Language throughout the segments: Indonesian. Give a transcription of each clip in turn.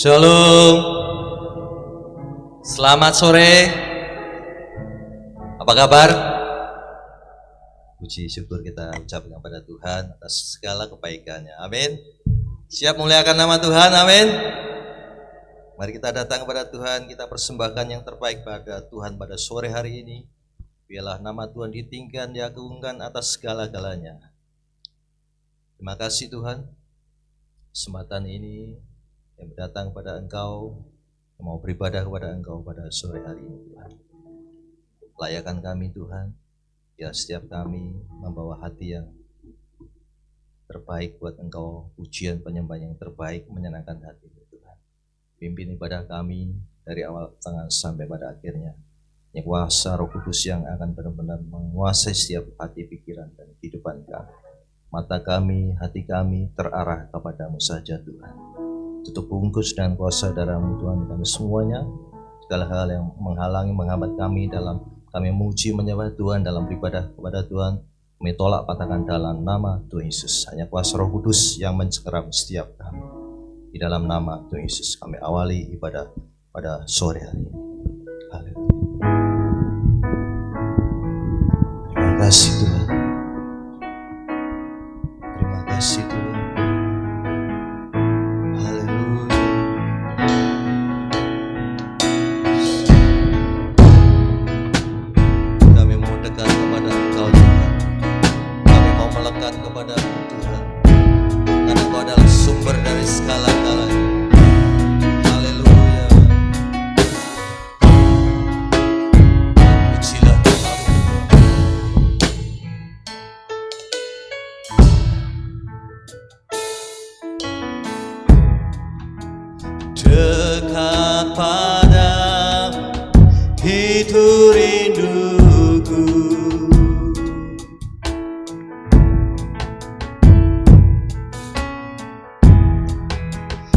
Shalom. Selamat sore. Apa kabar? Puji syukur kita ucapkan kepada Tuhan atas segala kebaikannya. Amin. Siap muliakan nama Tuhan. Amin. Mari kita datang kepada Tuhan, kita persembahkan yang terbaik pada Tuhan pada sore hari ini. Biarlah nama Tuhan ditinggikan, diagungkan atas segala-galanya. Terima kasih Tuhan. Kesempatan ini yang datang kepada Engkau, yang mau beribadah kepada Engkau pada sore hari ini Tuhan. Layakan kami Tuhan, ya setiap kami membawa hati yang terbaik buat Engkau, pujian penyembahan yang terbaik menyenangkan hati Tuhan. Pimpin ibadah kami dari awal tengah sampai pada akhirnya. Yang kuasa Roh Kudus yang akan benar-benar menguasai setiap hati, pikiran, dan kehidupan kami. Mata kami, hati kami terarah kepadamu saja Tuhan. Tutup bungkus dan kuasa darah-Mu Tuhan kami semuanya. Segala hal yang menghalangi, menghambat kami dalam kami memuji menyembah Tuhan dalam beribadah kepada Tuhan, kami tolak patahkan dalam nama Tuhan Yesus. Hanya kuasa Roh Kudus yang mencekerap setiap kami. Di dalam nama Tuhan Yesus kami awali ibadah pada sore hari ini. Haleluya. Terima kasih Tuhan. Terima kasih Tuhan. Dekat padamu itu rinduku,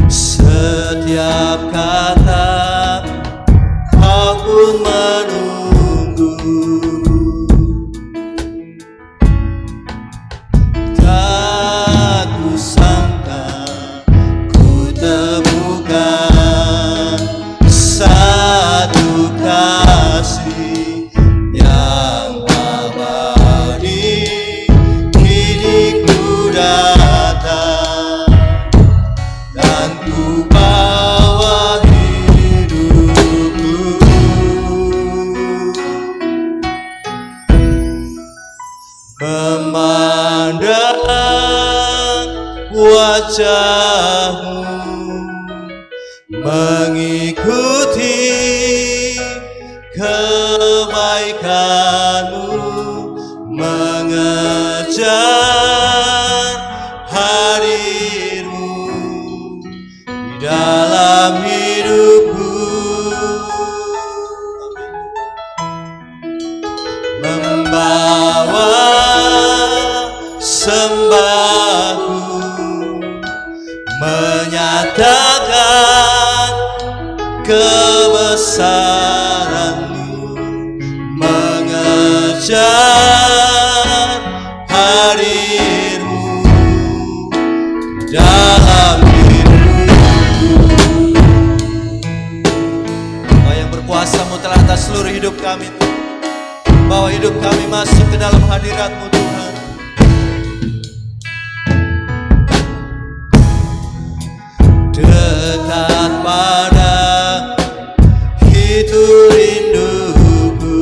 setiap kata kau pun menunggu. Tak kusangka ku temukan satu kasih yang abadi. Kini ku datang dan ku bawa hidupku, memandang wajah-Mu, mengikuti kebaikan-Mu, mengejar hadir-Mu di dalam hidupku, membawa sembahku, menyatakan kebesaran-Mu, mengejar hadir-Mu dalam hidupku. Engkau yang berkuasa mutlak atas seluruh hidup kami, bawa hidup kami masuk ke dalam hadirat-Mu Tuhan. Dekat pada itu rinduku,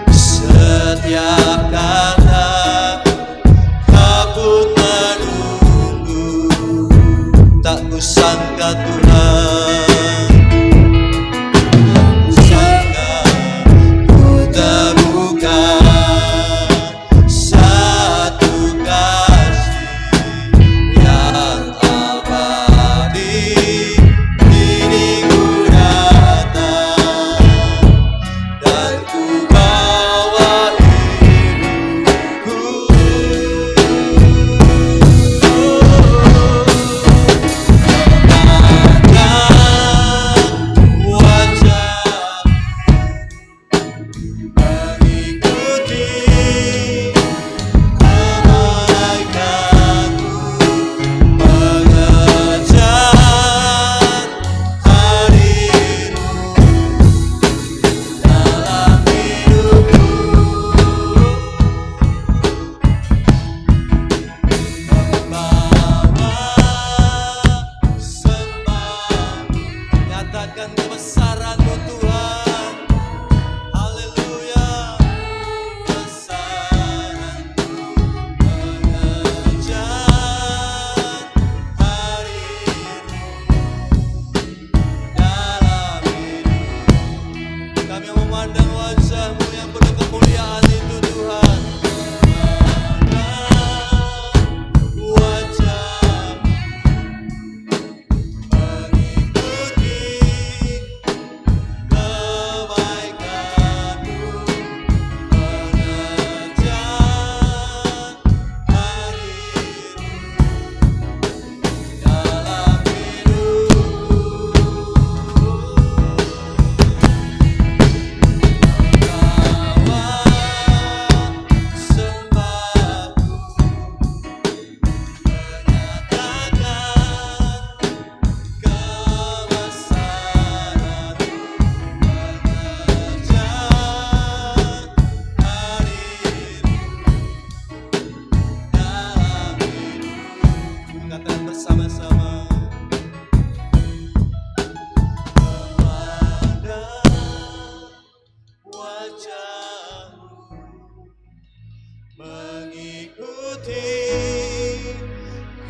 setiap kata kau pun menunggu. Tak kusangka Tuhan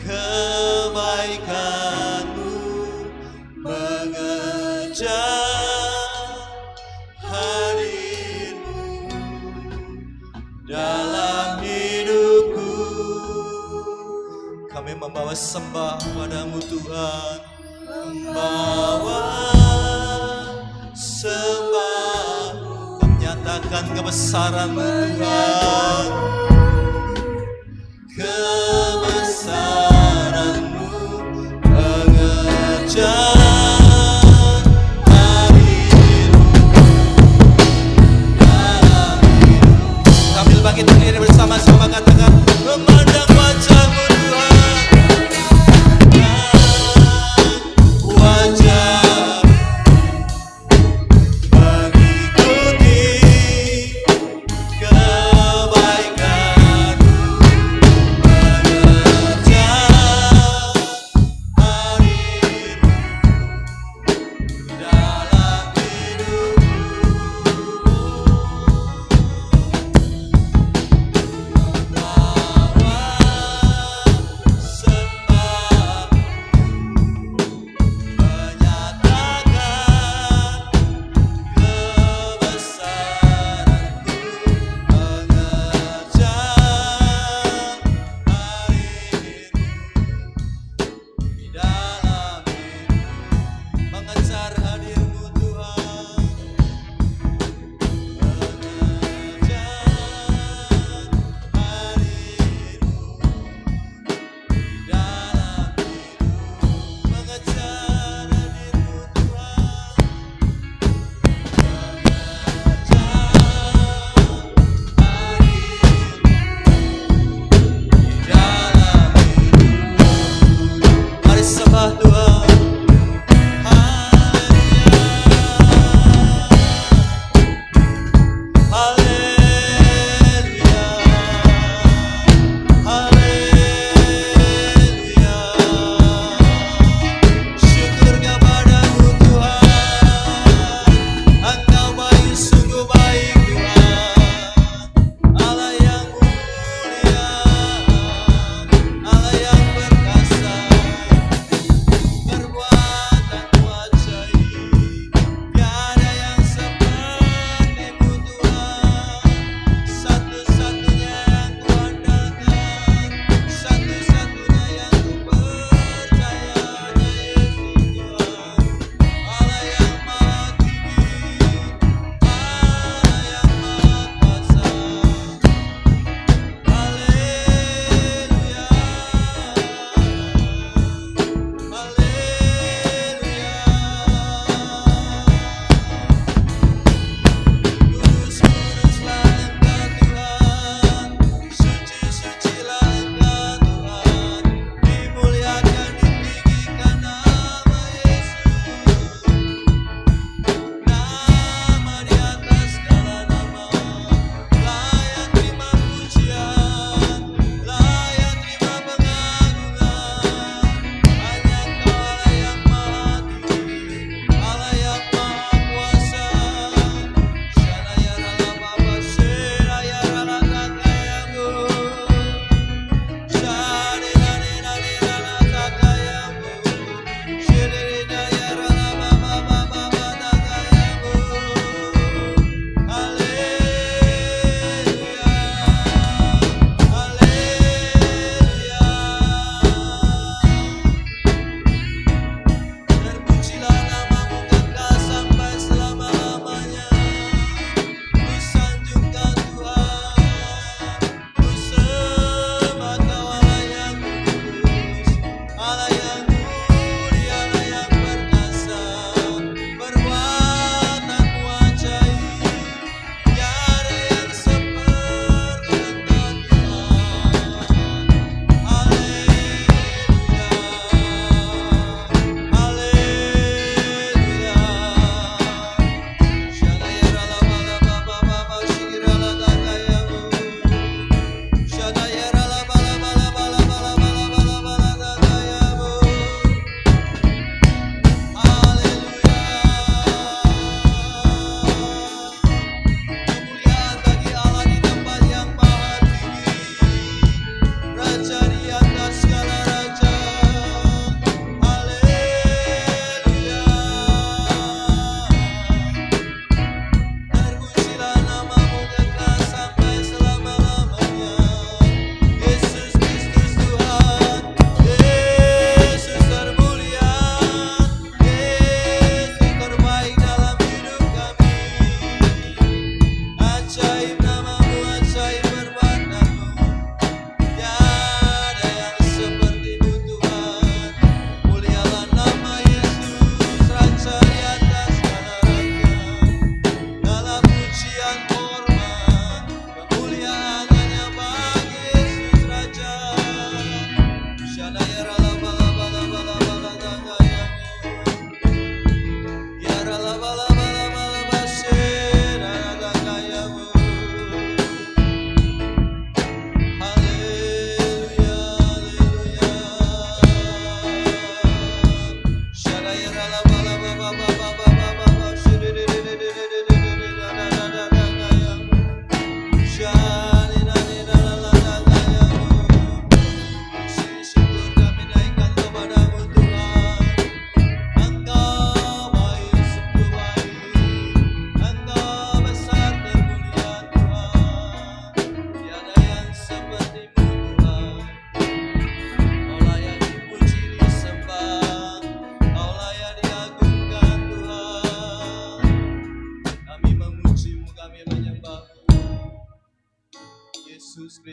kebaikan-Mu, mengejar hadir-Mu dalam hidupku. Kami membawa sembah padamu Tuhan, membawa sembah, kami nyatakan kebesaran-Mu Tuhan, kebesaran-Mu mengejar hadir-Mu dalam hidup. Sambil bangkit berdiri bersama-sama katakan, memandang wajah-Mu Tuhan, wajah mengikuti kebaikan.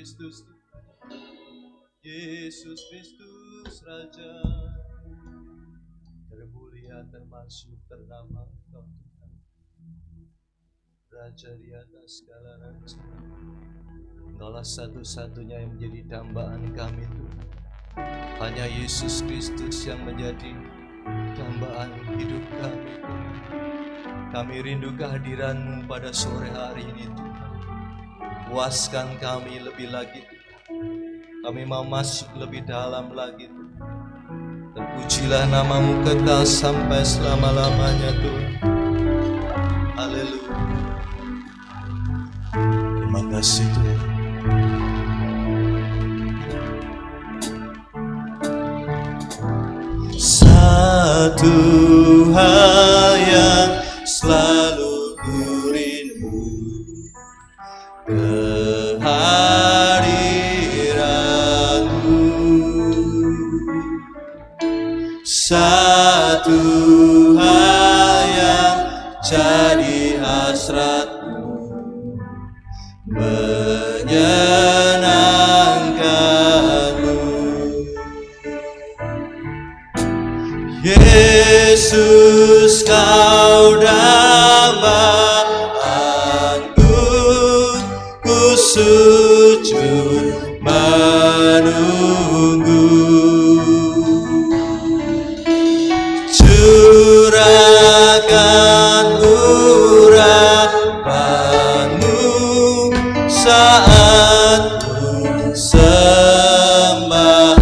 Kristus, Yesus Kristus Raja, termulia, termasuk, ternama Engkau Tuhan, Raja di atas segala raja. Engkaulah satu-satunya yang menjadi dambaan kami Tuhan. Hanya Yesus Kristus yang menjadi dambaan hidup kami. Kami rindu kehadiran-Mu pada sore hari ini Tuhan. Puaskan kami lebih lagi Tuhan. Kami mau masuk lebih dalam lagi Tuhan. Terpujilah nama-Mu kekal sampai selama-lamanya Tuhan. Haleluya. Terima kasih Tuhan. Satu hal yang selalu ku rindu, kehadiran-Mu. Satu hal yang jadi hasratku, menyenangkan-Mu. Yesus, Kau dambaan-Ku, ku sujud menunggu. Curahkan urapan-Mu saat ku sembah.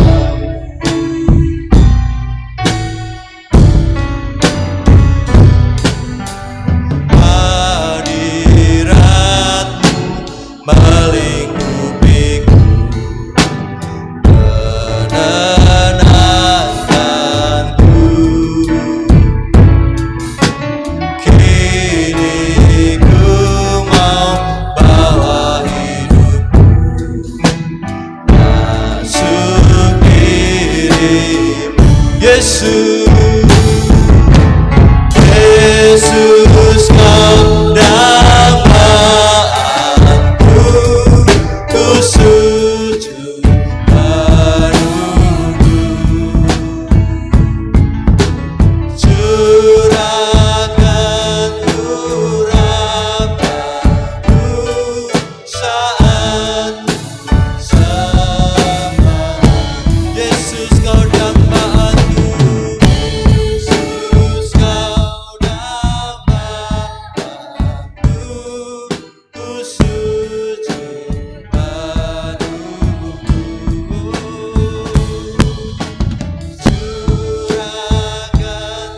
Melingkupiku, menenangkanku. Kini ku mau bawa hidupku masuk diri-Mu. Yesus, Yesus, Kau dambaan-Ku, ku sujud menunggu. Curahkan urapan-Mu saat sembah. Yesus, Kau dambaan-Ku, Yesus, Kau dambaan-Ku, ku sujud menunggu. Curahkan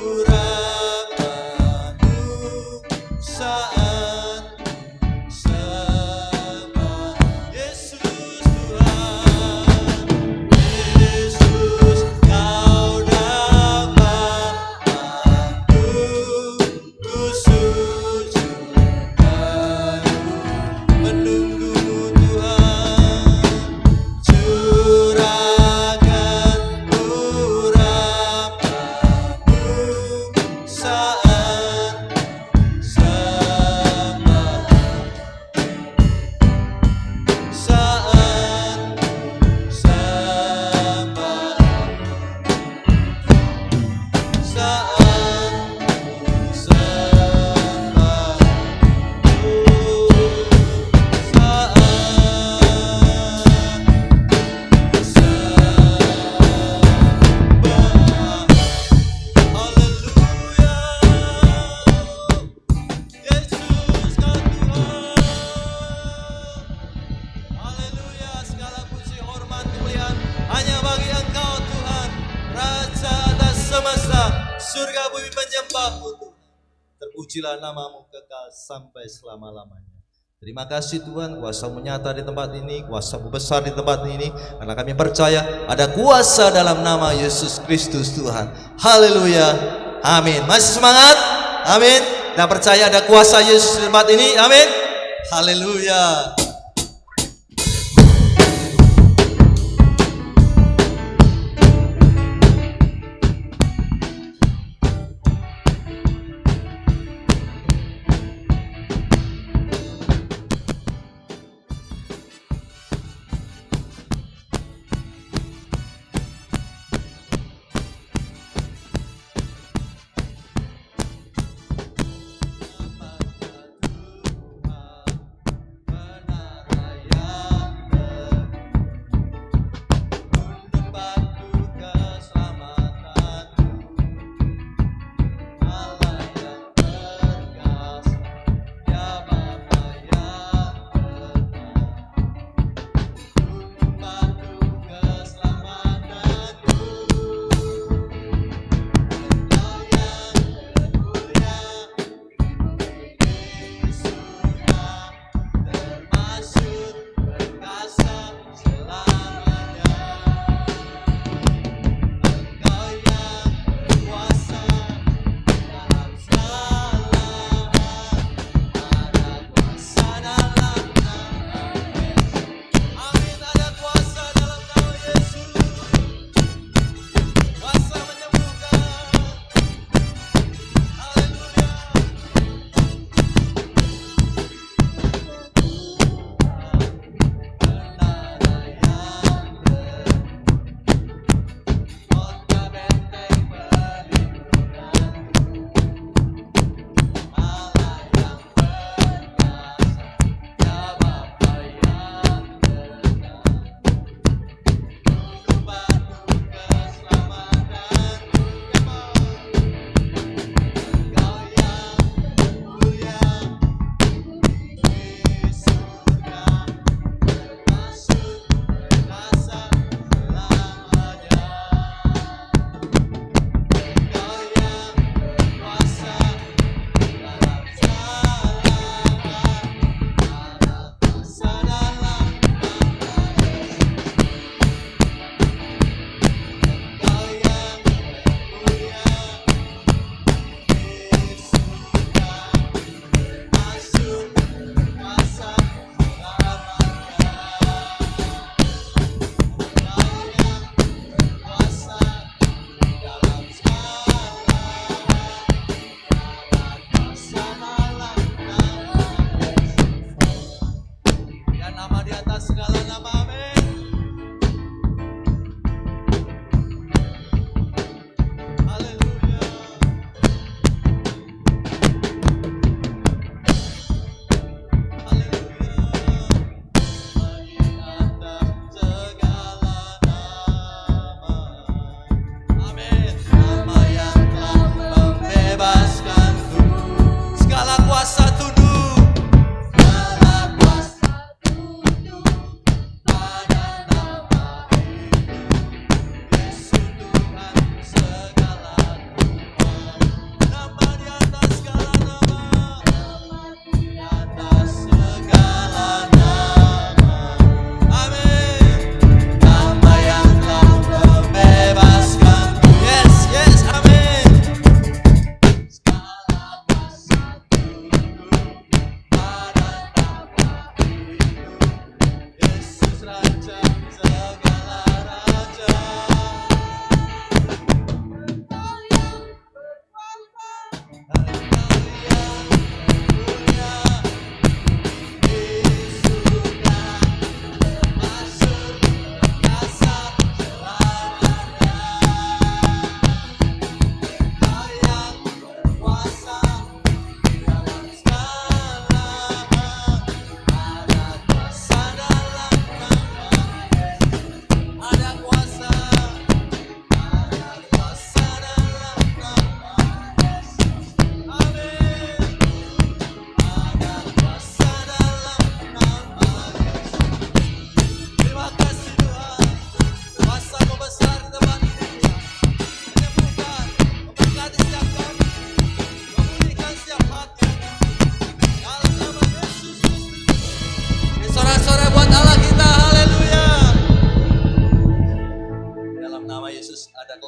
urapan-Mu saat sembah. Yesus Tuhan, Yesus, Kau dambaan-Ku, ku sujud menunggu-Mu Tuhan. Curahkan urapan-Mu saat sembah. Saat sembah. Saat sembah. Yesus, Kau Tuhan. Haleluya, segala puji, hormat, kemuliaan hanya bagi Engkau Tuhan, Raja atas semesta, surga bumi menyembah-Mu Tuhan. Terpujilah nama-Mu kekal sampai selama-lamanya. Terima kasih Tuhan, kuasa-Mu nyata di tempat ini, kuasa-Mu besar di tempat ini, karena kami percaya ada kuasa dalam nama Yesus Kristus Tuhan. Haleluya, amin. Masih semangat? Amin. Dan percaya ada kuasa Yesus di tempat ini, amin. Haleluya.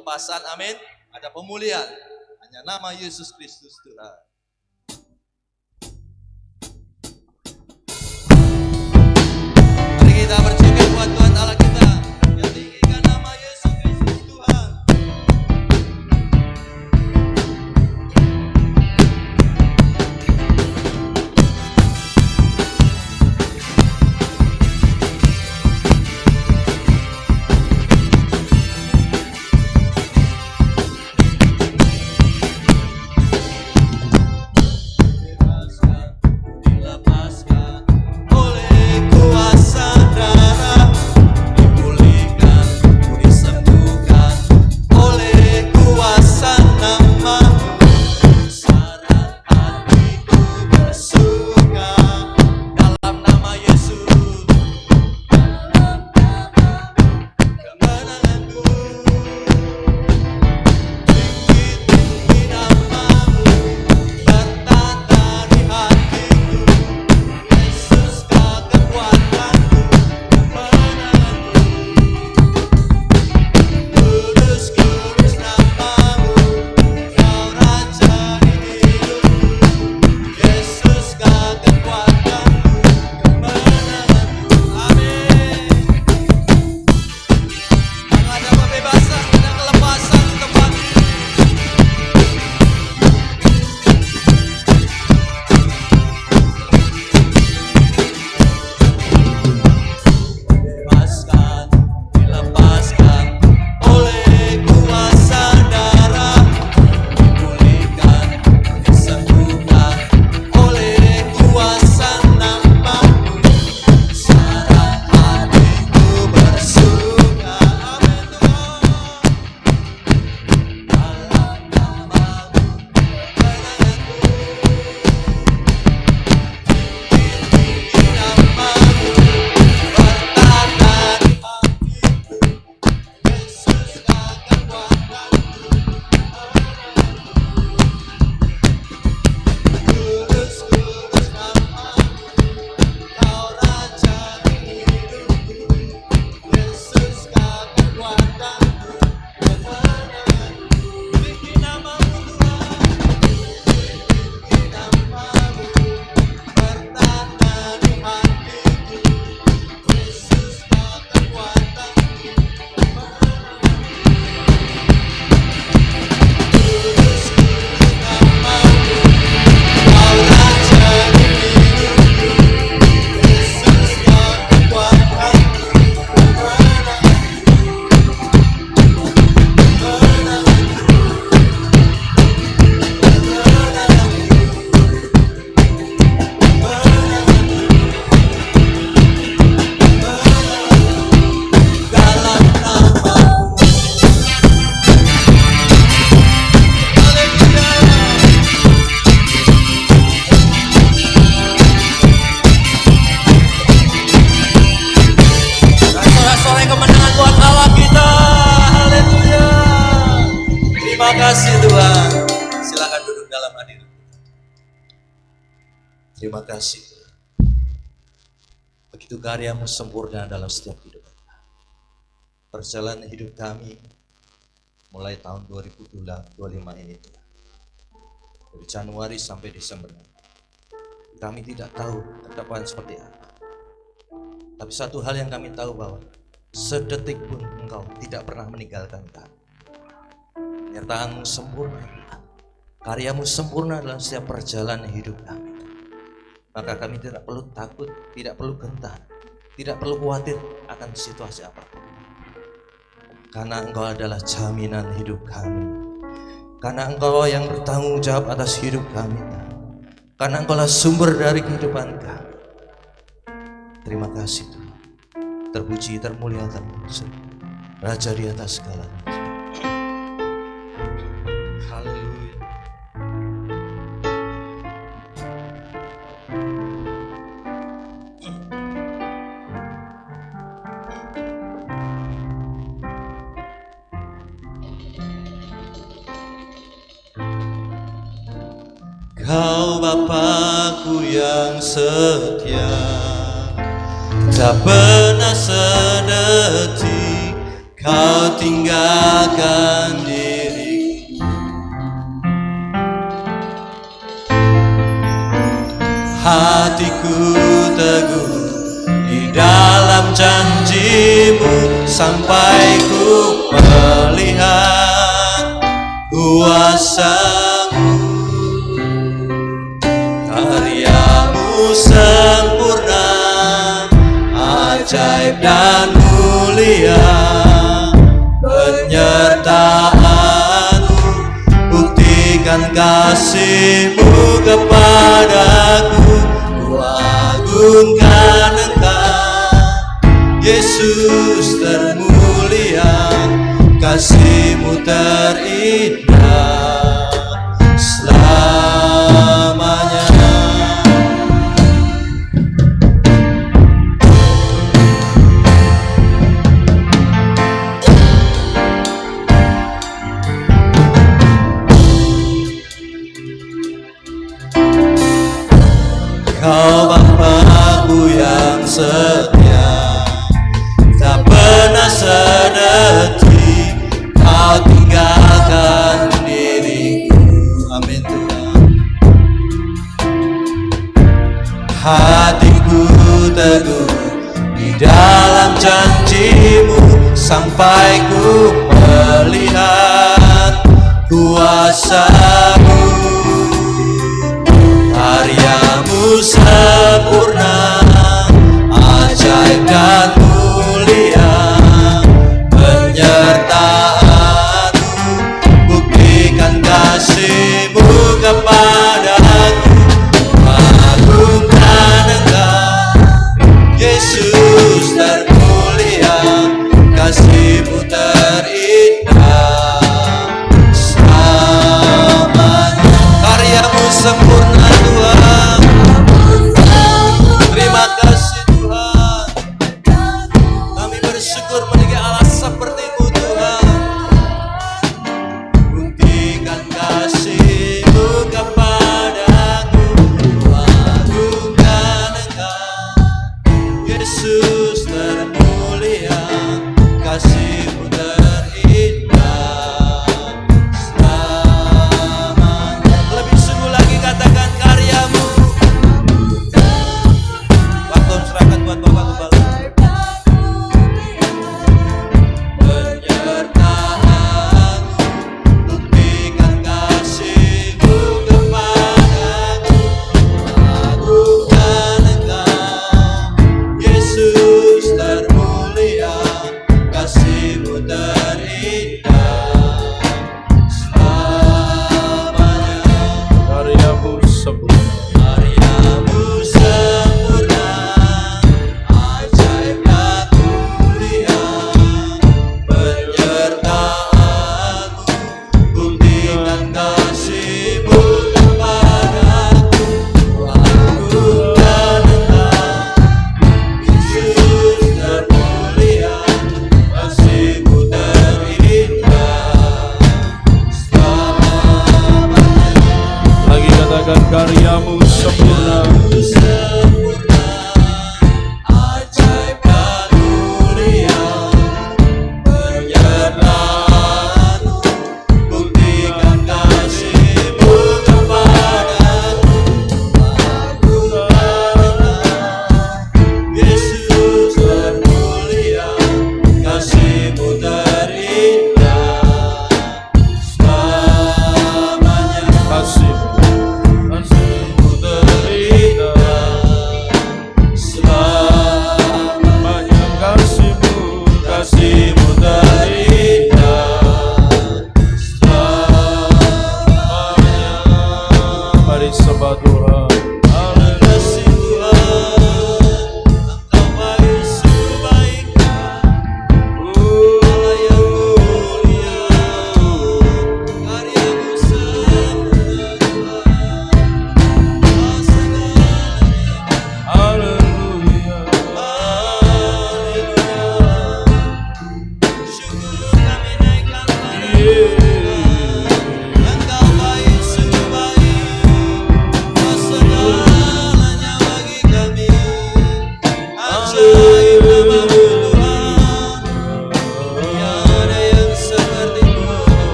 kelepasan, amin. Ada pemulihan. Hanya nama Yesus Kristus Tuhan. Mari kita berjoget buat Tuhan Allah kita. Yang tinggikan nama Yesus Kristus Tuhan. Terima kasih. Begitu karya-Mu sempurna dalam setiap hidup. Perjalanan hidup kami mulai tahun 2025 ini, dari Januari sampai Desember, kami tidak tahu ke depan seperti apa. Tapi satu hal yang kami tahu, bahwa sedetik pun Engkau tidak pernah meninggalkan kami. Penyertaan-Mu sempurna, karya-Mu sempurna dalam setiap perjalanan hidup kami. Maka kami tidak perlu takut, tidak perlu gentar, tidak perlu khawatir akan situasi apapun. Karena Engkau adalah jaminan hidup kami. Karena Engkau yang bertanggung jawab atas hidup kami. Karena Engkau adalah sumber dari kehidupan kami. Terima kasih Tuhan. Terpuji, termulia, terpuji, Raja di atas segalanya. Haleluya. Kau Bapakku yang setia, tak pernah sedetik Kau tinggalkan sampai ku melihat kuasa-Mu. Karya-Mu sempurna, ajaib dan mulia. Penyertaan-Mu, buktikan kasih-Mu kepadaku. Ku agungkan Engkau, Yesus termulia. Kasih-Mu terindah selamanya. Kau Bapa-Ku yang setia, tak pernah sedetik Kau tinggalkan diriku. Amin Tuhan. Hatiku teguh di dalam janji-Mu sampai ku melihat kuasa-Mu. Karya-Mu sempurna, ajaib dan mulia. Penyertaan-Mu, buktikan kasih-Mu kepadaku. Agungkan Engkau, Yesus termulia. Kasih-Mu terindah selamanya. Karya-Mu sempurna Tuhan. Terima kasih Tuhan. Kami bersyukur memiliki Allah seperti-Mu Tuhan. Buktikan kasih-Mu kepadaku. Agungkan Engkau, Yesus termulia. Kasih-Mu terindah selamanya. Lebih sungguh lagi katakan karya-Mu. Waktu serahkan buat Bapak Gembala.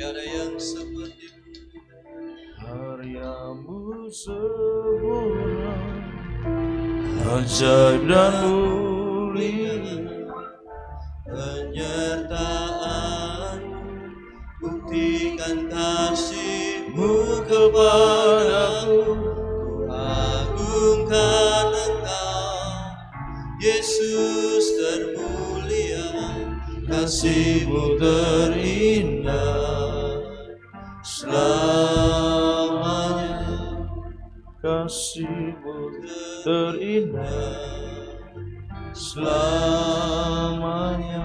tiada yang seperti-Mu. Karyamu sempurna, ajaib dan mulia, penyertaan-Mu, buktikan kasih-Mu kepadaku. Ku agungkan Engkau, Yesus termulia, kasih-Mu terindah selamanya. kasih-Mu terindah selamanya.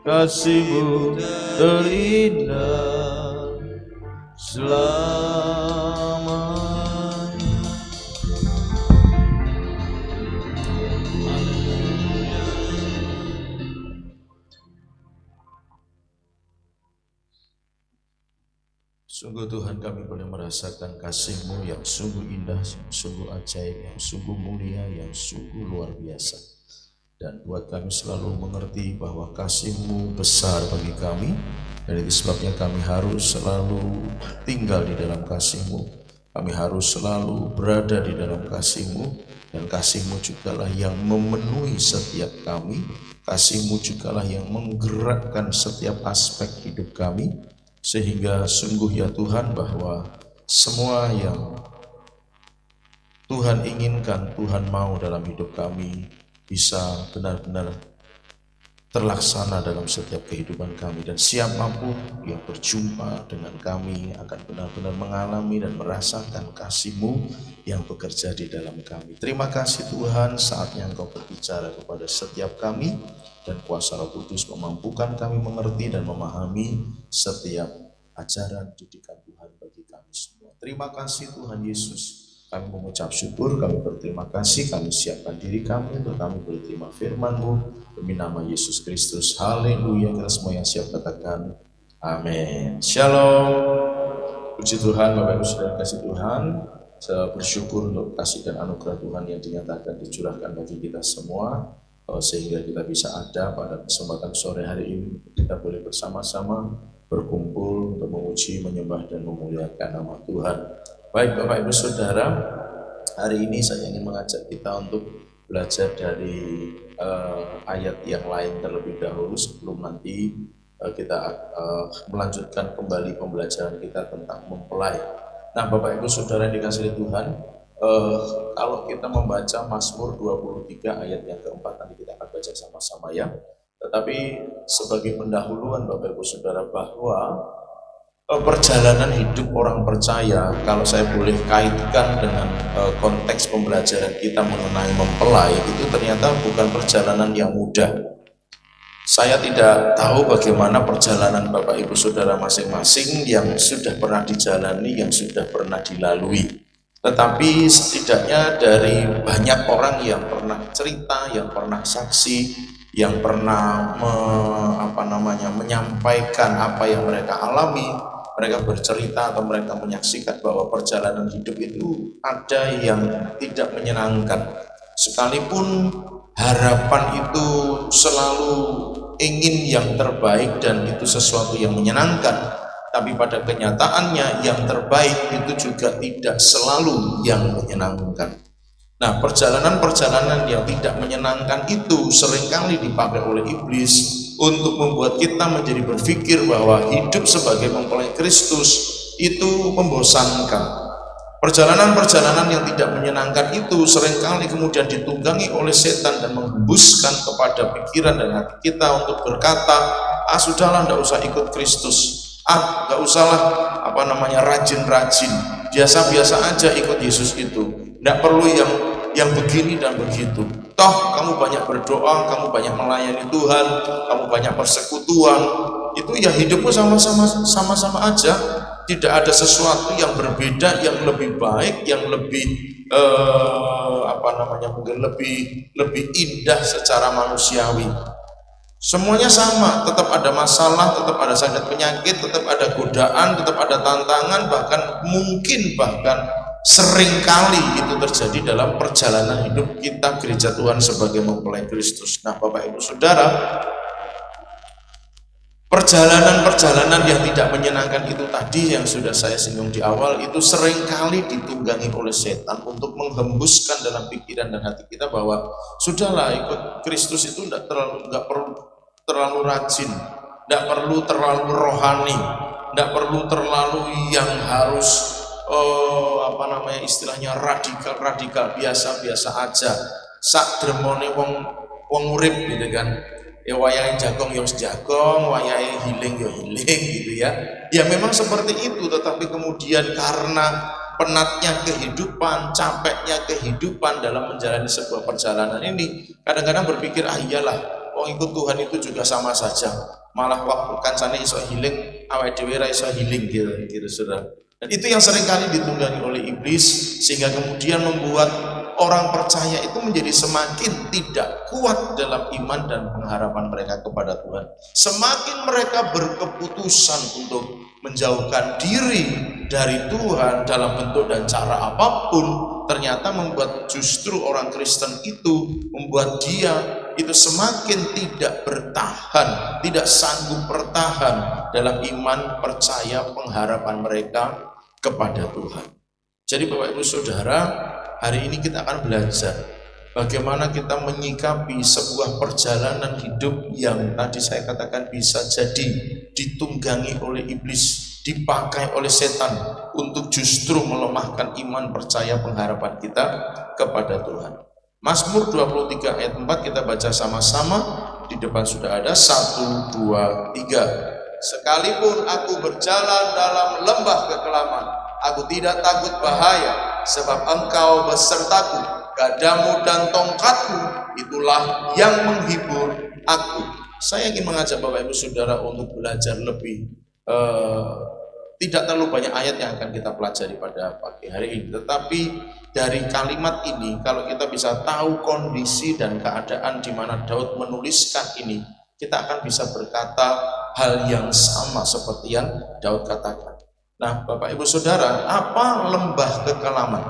Kasih-Mu terindah selamanya. Sungguh Tuhan, kami boleh merasakan kasih-Mu yang sungguh indah, yang sungguh ajaib, yang sungguh mulia, yang sungguh luar biasa. Dan buat kami selalu mengerti bahwa kasih-Mu besar bagi kami, dan itu sebabnya kami harus selalu tinggal di dalam kasih-Mu. Kami harus selalu berada di dalam kasih-Mu, dan kasih-Mu jugalah yang memenuhi setiap kami. Kasih-Mu jugalah yang menggerakkan setiap aspek hidup kami, sehingga sungguh ya Tuhan bahwa semua yang Tuhan inginkan, Tuhan mau dalam hidup kami bisa benar-benar terlaksana dalam setiap kehidupan kami, dan siapapun yang berjumpa dengan kami akan benar-benar mengalami dan merasakan kasih-Mu yang bekerja di dalam kami. Terima kasih Tuhan, saatnya Engkau berbicara kepada setiap kami, dan kuasa Roh Kudus memampukan kami mengerti dan memahami setiap ajaran didikan Tuhan bagi kami semua. Terima kasih Tuhan Yesus. Kami mengucap syukur, kami berterima kasih, kami siapkan diri kami untuk kami boleh terima firman-Mu demi nama Yesus Kristus. Haleluya. Kita semua yang siap katakan amin. Shalom. Puji Tuhan, Bapak Ibu Saudara kasih Tuhan. Saya bersyukur untuk kasih dan anugerah Tuhan yang dinyatakan dicurahkan bagi kita semua, sehingga kita bisa ada pada kesempatan sore hari ini. Kita boleh bersama-sama berkumpul untuk memuji, menyembah, dan memuliakan nama Tuhan. Baik Bapak Ibu Saudara, hari ini saya ingin mengajak kita untuk belajar dari ayat yang lain terlebih dahulu sebelum nanti kita melanjutkan kembali pembelajaran kita tentang mempelai. Nah Bapak Ibu Saudara yang dikasihi Tuhan, kalau kita membaca Mazmur 23 ayat yang keempat, nanti kita akan baca sama-sama ya. Tetapi sebagai pendahuluan Bapak Ibu Saudara, bahwa perjalanan hidup orang percaya, kalau saya boleh kaitkan dengan konteks pembelajaran kita mengenai mempelai, itu ternyata bukan perjalanan yang mudah. Saya tidak tahu bagaimana perjalanan Bapak Ibu Saudara masing-masing yang sudah pernah dijalani, yang sudah pernah dilalui. Tetapi setidaknya dari banyak orang yang pernah cerita, yang pernah saksi, yang pernah menyampaikan apa yang mereka alami, mereka bercerita atau mereka menyaksikan bahwa perjalanan hidup itu ada yang tidak menyenangkan. Sekalipun harapan itu selalu ingin yang terbaik dan itu sesuatu yang menyenangkan, tapi pada kenyataannya yang terbaik itu juga tidak selalu yang menyenangkan. Nah, perjalanan-perjalanan yang tidak menyenangkan itu seringkali dipakai oleh iblis untuk membuat kita menjadi berpikir bahwa hidup sebagai mempelai Kristus itu membosankan. Perjalanan-perjalanan yang tidak menyenangkan itu seringkali kemudian ditunggangi oleh setan dan menghembuskan kepada pikiran dan hati kita untuk berkata, sudahlah, tidak usah ikut Kristus, tidak usahlah rajin-rajin, biasa-biasa aja ikut Yesus itu, tidak perlu yang begini dan begitu. Toh kamu banyak berdoa, kamu banyak melayani Tuhan, kamu banyak persekutuan, itu ya hidupmu sama-sama aja. Tidak ada sesuatu yang berbeda, yang lebih baik, yang lebih mungkin lebih indah secara manusiawi. Semuanya sama, tetap ada masalah, tetap ada sakit penyakit, tetap ada godaan, tetap ada tantangan, bahkan seringkali itu terjadi dalam perjalanan hidup kita gereja Tuhan sebagai mempelai Kristus. Nah Bapak Ibu Saudara, Perjalanan-perjalanan yang tidak menyenangkan itu tadi yang sudah saya singgung di awal itu seringkali ditunggangi oleh setan untuk menghembuskan dalam pikiran dan hati kita bahwa sudahlah ikut Kristus itu nggak perlu terlalu rajin, nggak perlu terlalu rohani, nggak perlu terlalu yang harus istilahnya radikal, biasa-biasa aja, sak dremone wong urip gitu kan. Ya wayahe jagong ya jagong, wayahe healing ya healing gitu ya. Ya memang seperti itu, tetapi kemudian karena penatnya kehidupan, capeknya kehidupan dalam menjalani sebuah perjalanan ini, kadang-kadang berpikir iyalah, ikut Tuhan itu juga sama saja. Malah waktu kancane iso healing, awake dhewe ra iso healing gitu Saudara. Dan itu yang seringkali ditunggangi oleh iblis sehingga kemudian membuat orang percaya itu menjadi semakin tidak kuat dalam iman dan pengharapan mereka kepada Tuhan. Semakin mereka berkeputusan untuk menjauhkan diri dari Tuhan dalam bentuk dan cara apapun, ternyata membuat justru orang Kristen itu membuat dia itu semakin tidak bertahan, tidak sanggup bertahan dalam iman, percaya, pengharapan mereka kepada Tuhan. Jadi Bapak Ibu Saudara, hari ini kita akan belajar bagaimana kita menyikapi sebuah perjalanan hidup yang tadi saya katakan bisa jadi ditunggangi oleh iblis, dipakai oleh setan untuk justru melemahkan iman, percaya, pengharapan kita kepada Tuhan. Mazmur 23 ayat 4 kita baca sama-sama. Di depan sudah ada 1, 2, 3. Sekalipun aku berjalan dalam lembah kekelaman, aku tidak takut bahaya, sebab Engkau besertaku, gadamu dan tongkatmu itulah yang menghibur aku. Saya ingin mengajak Bapak Ibu Saudara untuk belajar lebih tidak terlalu banyak ayat yang akan kita pelajari pada pagi hari ini, tetapi dari kalimat ini kalau kita bisa tahu kondisi dan keadaan di mana Daud menuliskan ini, kita akan bisa berkata hal yang sama seperti yang Daud katakan. Nah, Bapak Ibu Saudara, apa lembah kekelaman?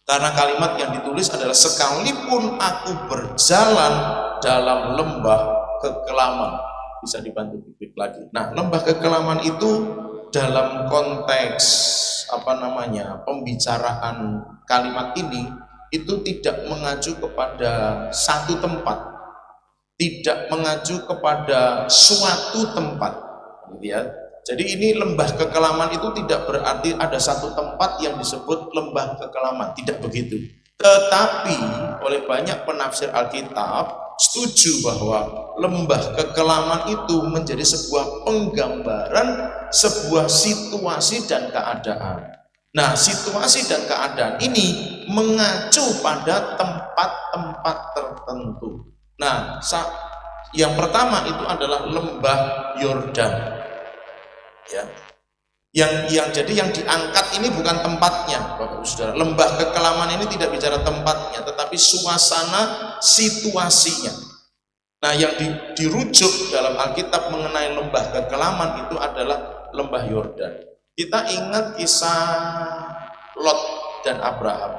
Karena kalimat yang ditulis adalah sekalipun aku berjalan dalam lembah kekelaman. Bisa dibantu diklik lagi. Nah, lembah kekelaman itu dalam konteks pembicaraan kalimat ini itu tidak mengacu kepada satu tempat, tidak mengacu kepada suatu tempat, gitu ya. Jadi ini lembah kekelaman itu tidak berarti ada satu tempat yang disebut lembah kekelaman, tidak begitu. Tetapi oleh banyak penafsir Alkitab setuju bahwa lembah kekelaman itu menjadi sebuah penggambaran sebuah situasi dan keadaan. Nah, situasi dan keadaan ini mengacu pada tempat-tempat tertentu. Nah, yang pertama itu adalah lembah Yordan. Ya. Jadi yang diangkat ini bukan tempatnya, Bapak Saudara. Lembah kekelaman ini tidak bicara tempatnya, tetapi suasana, situasinya. Nah, yang dirujuk dalam Alkitab mengenai lembah kekelaman itu adalah lembah Yordan. Kita ingat kisah Lot dan Abraham.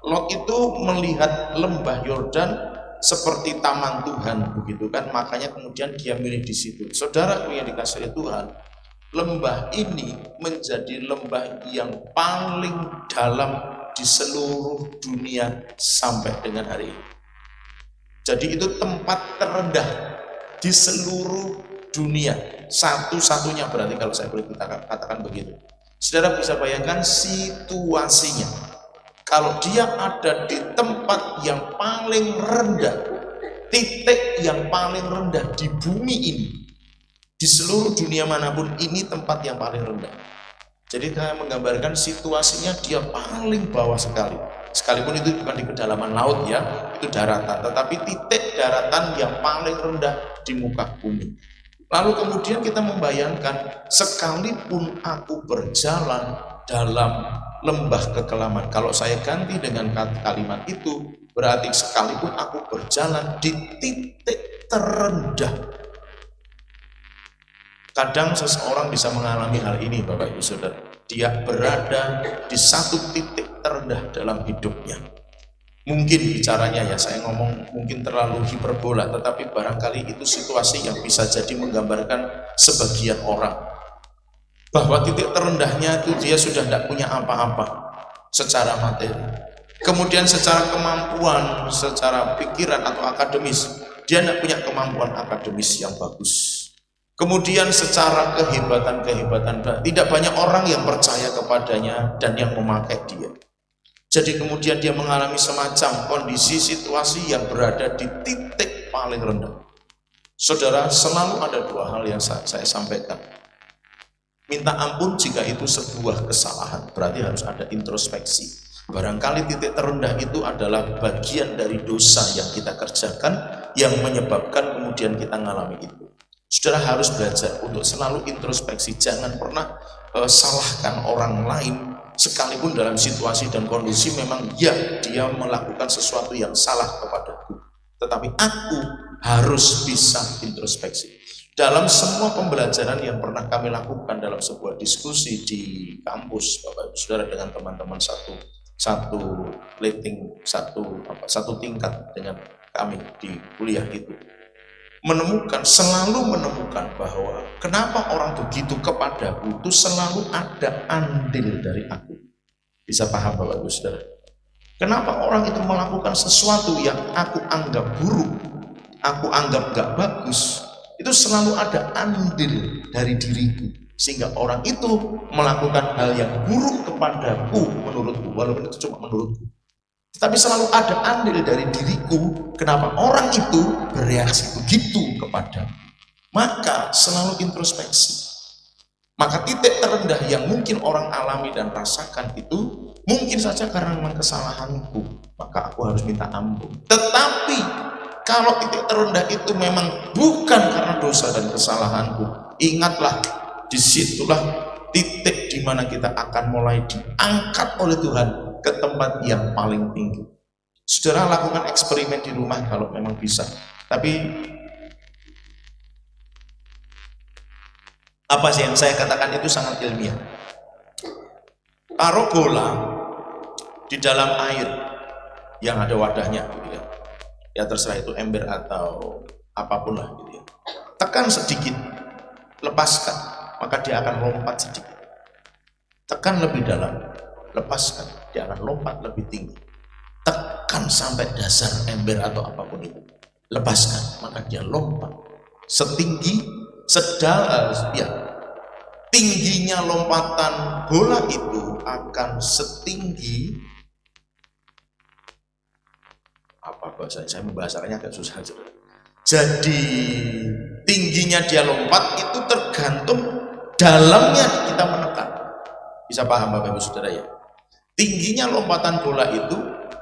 Lot itu melihat lembah Yordan seperti taman Tuhan, begitu kan? Makanya kemudian dia milih di situ. Saudara yang dikasihi Tuhan, lembah ini menjadi lembah yang paling dalam di seluruh dunia sampai dengan hari ini. Jadi itu tempat terendah di seluruh dunia, satu-satunya berarti kalau saya boleh katakan begitu. Saudara bisa bayangkan situasinya. Kalau dia ada di tempat yang paling rendah, titik yang paling rendah di bumi ini, di seluruh dunia manapun, ini tempat yang paling rendah. Jadi saya menggambarkan situasinya dia paling bawah sekali. Sekalipun itu bukan di kedalaman laut ya, itu daratan. Tetapi titik daratan yang paling rendah di muka bumi. Lalu kemudian kita membayangkan, sekalipun aku berjalan dalam lembah kekelaman. Kalau saya ganti dengan kalimat itu, berarti sekalipun aku berjalan di titik terendah. Kadang seseorang bisa mengalami hal ini, Bapak Ibu Saudara. Dia berada di satu titik terendah dalam hidupnya. Mungkin bicaranya ya, saya ngomong mungkin terlalu hiperbola, tetapi barangkali itu situasi yang bisa jadi menggambarkan sebagian orang bahwa titik terendahnya itu dia sudah tidak punya apa-apa secara materi. Kemudian secara kemampuan, secara pikiran atau akademis, dia tidak punya kemampuan akademis yang bagus. Kemudian secara kehebatan, tidak banyak orang yang percaya kepadanya dan yang memakai dia. Jadi kemudian dia mengalami semacam kondisi situasi yang berada di titik paling rendah. Saudara, selalu ada dua hal yang saya sampaikan. Minta ampun jika itu sebuah kesalahan, berarti harus ada introspeksi. Barangkali titik terendah itu adalah bagian dari dosa yang kita kerjakan yang menyebabkan kemudian kita mengalami itu. Saudara harus belajar untuk selalu introspeksi, jangan pernah salahkan orang lain sekalipun dalam situasi dan kondisi memang ya dia melakukan sesuatu yang salah kepadaku, tetapi aku harus bisa introspeksi. Dalam semua pembelajaran yang pernah kami lakukan dalam sebuah diskusi di kampus, Bapak Ibu Saudara, dengan teman-teman satu tingkat dengan kami di kuliah itu, selalu menemukan bahwa kenapa orang begitu kepadaku itu selalu ada andil dari aku. Bisa paham Bapak Ibu Saudara? Kenapa orang itu melakukan sesuatu yang aku anggap buruk, aku anggap gak bagus, itu selalu ada andil dari diriku, sehingga orang itu melakukan hal yang buruk kepadaku menurutku, walaupun itu cuma menurutku, tapi selalu ada andil dari diriku kenapa orang itu bereaksi begitu kepadamu. Maka selalu introspeksi. Maka titik terendah yang mungkin orang alami dan rasakan itu mungkin saja karena memang kesalahanku, maka aku harus minta ampun. Tetapi kalau titik terendah itu memang bukan karena dosa dan kesalahanku, ingatlah, disitulah titik di mana kita akan mulai diangkat oleh Tuhan ke tempat yang paling tinggi. Saudara lakukan eksperimen di rumah kalau memang bisa. Tapi apa sih yang saya katakan itu sangat ilmiah. Taruh bola di dalam air yang ada wadahnya, gitu ya. Ya terserah itu ember atau apapun lah, gitu ya. Tekan sedikit, lepaskan, maka dia akan lompat sedikit. Tekan lebih dalam, lepaskan, dia akan lompat lebih tinggi. Tekan sampai dasar ember atau apapun itu, lepaskan, maka dia lompat setinggi tingginya lompatan bola itu akan setinggi apa bahasa saya membahasakannya agak susah. Jadi tingginya dia lompat itu tergantung dalamnya kita menekan. Bisa paham Bapak Ibu Saudara ya? Tingginya lompatan bola itu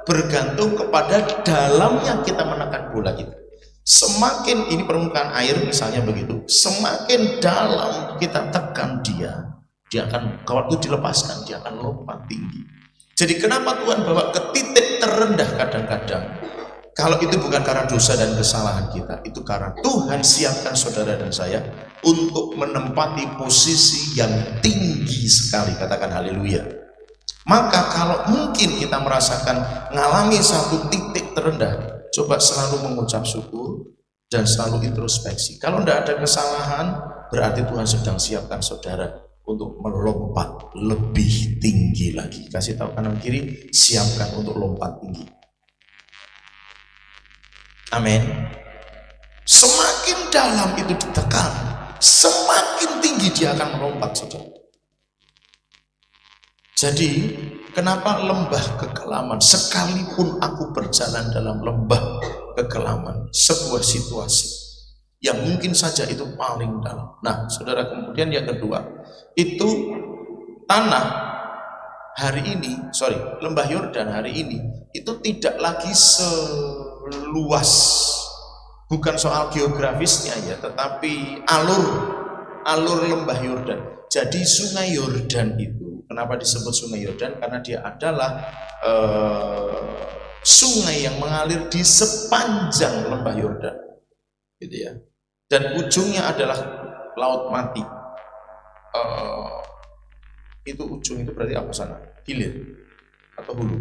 bergantung kepada dalamnya kita menekan bola itu. Semakin ini permukaan air misalnya begitu, semakin dalam kita tekan dia akan, kalau itu dilepaskan, dia akan lompat tinggi. Jadi kenapa Tuhan bawa ke titik terendah kadang-kadang? Kalau itu bukan karena dosa dan kesalahan kita, itu karena Tuhan siapkan saudara dan saya untuk menempati posisi yang tinggi sekali, katakan haleluya. Maka kalau mungkin kita merasakan mengalami satu titik terendah, coba selalu mengucap syukur dan selalu introspeksi. Kalau tidak ada kesalahan, berarti Tuhan sedang siapkan saudara untuk melompat lebih tinggi lagi. Kasih tahu kanan kiri, siapkan untuk lompat tinggi. Amin. Semakin dalam itu ditekan, semakin tinggi dia akan melompat, saudara. Jadi kenapa lembah kekelaman? Sekalipun aku berjalan dalam lembah kekelaman, sebuah situasi yang mungkin saja itu paling dalam. Nah, saudara, kemudian yang kedua, itu tanah lembah Yordan hari ini itu tidak lagi seluas, bukan soal geografisnya ya, tetapi alur lembah Yordan. Jadi sungai Yordan itu, kenapa disebut sungai Yordan? Karena dia adalah sungai yang mengalir di sepanjang lembah Yordan, gitu ya. Dan ujungnya adalah Laut Mati. Itu ujung itu berarti apa sana? Hilir atau hulu?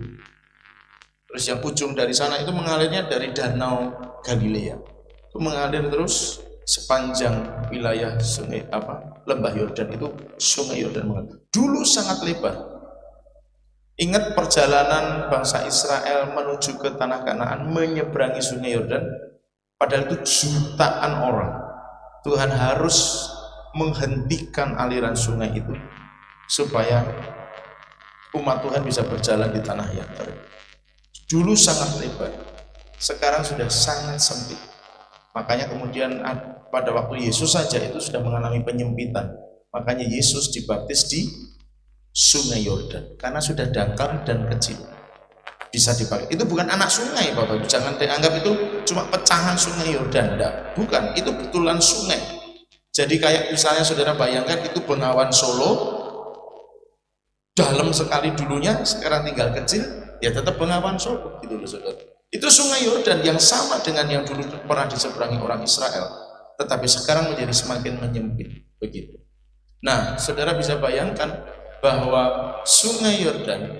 Terus yang ujung dari sana itu mengalirnya dari Danau Galilea. Itu mengalir terus sepanjang wilayah sungai Lembah Yordan itu sungai Yordan mengalir. Dulu sangat lebar. Ingat perjalanan bangsa Israel menuju ke tanah Kanaan menyeberangi sungai Yordan, padahal itu jutaan orang. Tuhan harus menghentikan aliran sungai itu supaya umat Tuhan bisa berjalan di tanah yang kering. Dulu sangat lebar, sekarang sudah sangat sempit. Makanya kemudian pada waktu Yesus saja itu sudah mengalami penyempitan. Makanya Yesus dibaptis di Sungai Yordan karena sudah dangkal dan kecil, bisa dipakai. Itu bukan anak sungai, Bapak Ibu. Jangan dianggap itu cuma pecahan Sungai Yordan, enggak. Bukan, itu betulan sungai. Jadi kayak misalnya saudara bayangkan itu Bengawan Solo, dalam sekali dulunya, sekarang tinggal kecil, ya tetap Bengawan Solo gitu loh, saudara. Itu Sungai Yordan yang sama dengan yang dulu pernah diseberangi orang Israel, tetapi sekarang menjadi semakin menyempit begitu. Nah, saudara bisa bayangkan bahwa Sungai Yordan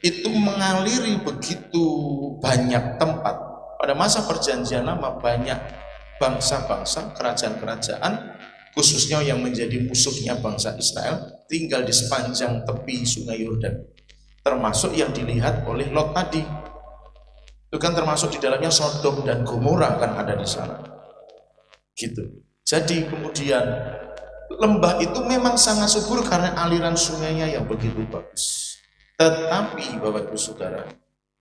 itu mengaliri begitu banyak tempat. Pada masa perjanjian lama banyak bangsa-bangsa, kerajaan-kerajaan, khususnya yang menjadi musuhnya bangsa Israel, tinggal di sepanjang tepi Sungai Yordan. Termasuk yang dilihat oleh Lot tadi. Itu kan termasuk di dalamnya Sodom dan Gomora kan ada di sana. Gitu. Jadi kemudian lembah itu memang sangat subur karena aliran sungainya yang begitu bagus. Tetapi Bapak Ibu Saudara,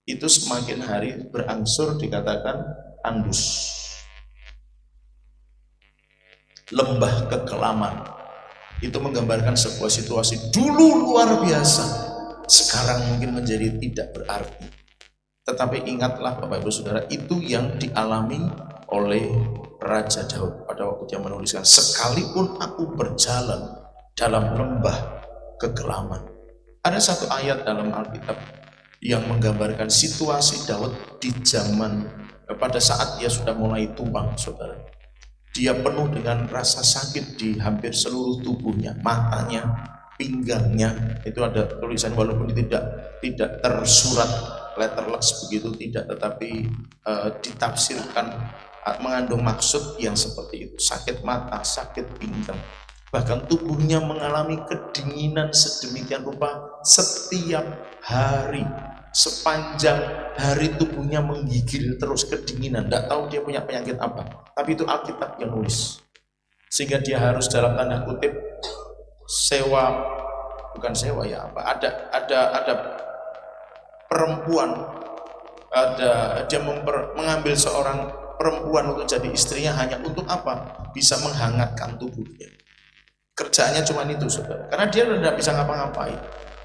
itu semakin hari berangsur dikatakan tandus. Lembah kekelaman itu menggambarkan sebuah situasi dulu luar biasa, sekarang mungkin menjadi tidak berarti. Tetapi ingatlah Bapak Ibu Saudara, itu yang dialami oleh Raja Daud pada waktu dia menuliskan, sekalipun aku berjalan dalam lembah kekelaman. Ada satu ayat dalam Alkitab yang menggambarkan situasi Daud di zaman pada saat dia sudah mulai tua, saudara. Dia penuh dengan rasa sakit di hampir seluruh tubuhnya, matanya, pinggangnya. Itu ada tulisan walaupun tidak tersurat letterless begitu, tidak, tetapi ditafsirkan mengandung maksud yang seperti itu. Sakit mata, sakit pinggang, bahkan tubuhnya mengalami kedinginan sedemikian rupa setiap hari. Sepanjang hari tubuhnya menggigil terus kedinginan, tidak tahu dia punya penyakit apa, tapi itu Alkitab yang nulis. Sehingga dia harus dalam tanda kutip sewa, bukan sewa ya apa, ada perempuan, dia mengambil seorang perempuan untuk jadi istrinya hanya untuk apa? Bisa menghangatkan tubuhnya. Kerjaannya cuma itu, saudara. Karena dia tidak bisa ngapa-ngapain.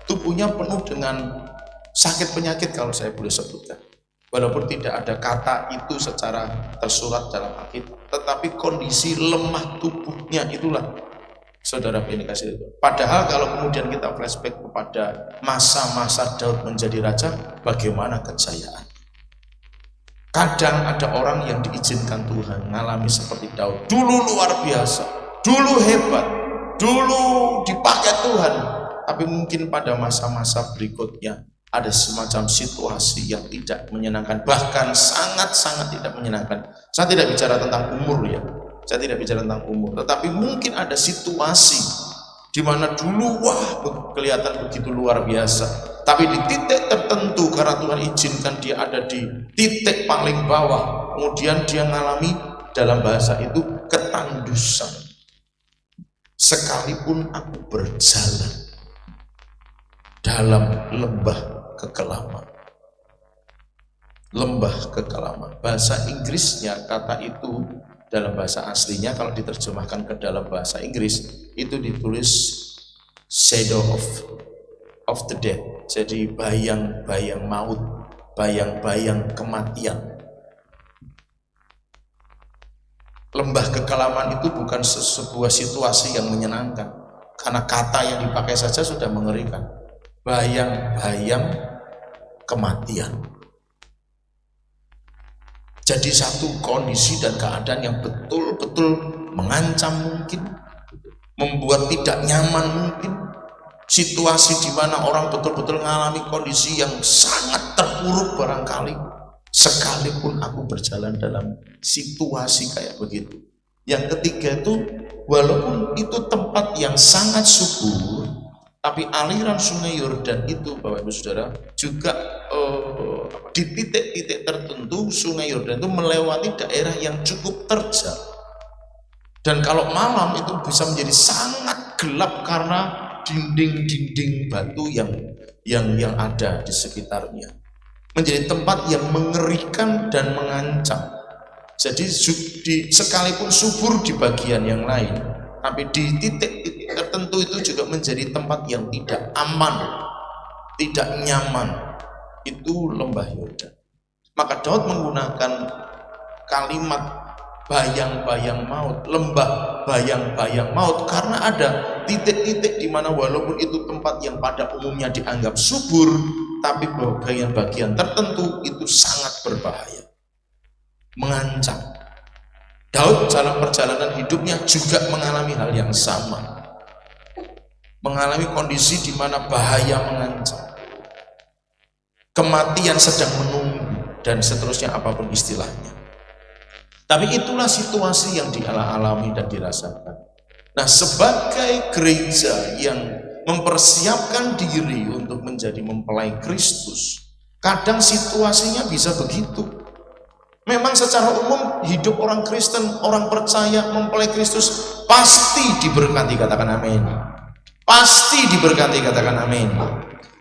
Tubuhnya penuh dengan sakit penyakit kalau saya boleh sebutkan. Walaupun tidak ada kata itu secara tersurat dalam Alkitab, tetapi kondisi lemah tubuhnya itulah, saudara ini kasih itu. Padahal kalau kemudian kita flashback kepada masa-masa Daud menjadi raja, bagaimana kejayaan. Kadang ada orang yang diizinkan Tuhan mengalami seperti Daud. Dulu luar biasa, dulu hebat, dulu dipakai Tuhan. Tapi mungkin pada masa-masa berikutnya ada semacam situasi yang tidak menyenangkan, bahkan sangat-sangat tidak menyenangkan. Saya tidak bicara tentang umur ya, saya tidak bicara tentang umur, tetapi mungkin ada situasi di mana dulu wah kelihatan begitu luar biasa, tapi di titik tertentu karena Tuhan izinkan dia ada di titik paling bawah, kemudian dia mengalami dalam bahasa itu ketandusan. Sekalipun aku berjalan dalam lembah kekelaman. Lembah kekelaman. Bahasa Inggrisnya kata itu dalam bahasa aslinya kalau diterjemahkan ke dalam bahasa Inggris itu ditulis shadow of the dead. Jadi bayang-bayang maut, bayang-bayang kematian. Lembah kekelaman itu bukan sebuah situasi yang menyenangkan, karena kata yang dipakai saja sudah mengerikan. Bayang-bayang kematian. Jadi satu kondisi dan keadaan yang betul-betul mengancam mungkin, membuat tidak nyaman mungkin, situasi di mana orang betul-betul mengalami kondisi yang sangat terpuruk barangkali, sekalipun aku berjalan dalam situasi kayak begitu. Yang ketiga itu, walaupun itu tempat yang sangat subur, tapi aliran sungai Yordan itu, Bapak Ibu Saudara, juga di titik-titik tertentu sungai Yordan itu melewati daerah yang cukup terjal. Dan kalau malam itu bisa menjadi sangat gelap karena dinding-dinding batu yang ada di sekitarnya. Menjadi tempat yang mengerikan dan mengancam. Jadi sekalipun subur di bagian yang lain, tapi di titik-titik tertentu itu juga menjadi tempat yang tidak aman, tidak nyaman. Itu lembah Yordan. Maka Daud menggunakan kalimat bayang-bayang maut, lembah bayang-bayang maut, karena ada titik-titik di mana walaupun itu tempat yang pada umumnya dianggap subur, tapi bagian-bagian tertentu itu sangat berbahaya, mengancam. Daud dalam perjalanan hidupnya juga mengalami hal yang sama, mengalami kondisi di mana bahaya mengancam, kematian sedang menunggu, dan seterusnya apapun istilahnya. Tapi itulah situasi yang dialami dan dirasakan. Nah, sebagai gereja yang mempersiapkan diri untuk menjadi mempelai Kristus, kadang situasinya bisa begitu. Memang secara umum hidup orang Kristen, orang percaya mempelai Kristus pasti diberkati, katakan amin. Pasti diberkati, katakan amin.